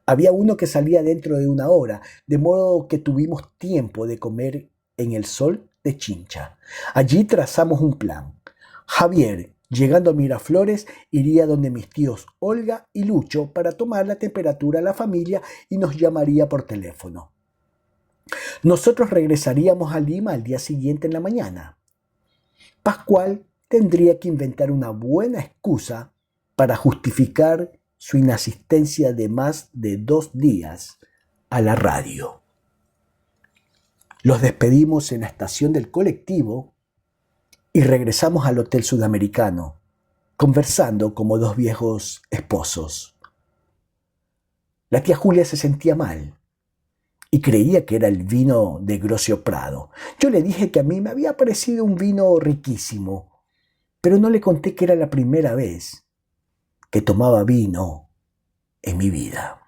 Había uno que salía dentro de una hora, de modo que tuvimos tiempo de comer en el sol de Chincha. Allí trazamos un plan. Javier, llegando a Miraflores, iría donde mis tíos Olga y Lucho para tomar la temperatura a la familia y nos llamaría por teléfono. Nosotros regresaríamos a Lima al día siguiente en la mañana. Pascual tendría que inventar una buena excusa para justificar su inasistencia de más de 2 días a la radio. Los despedimos en la estación del colectivo y regresamos al Hotel Sudamericano, conversando como 2 viejos esposos. La tía Julia se sentía mal y creía que era el vino de Grocio Prado. Yo le dije que a mí me había parecido un vino riquísimo, pero no le conté que era la primera vez que tomaba vino en mi vida.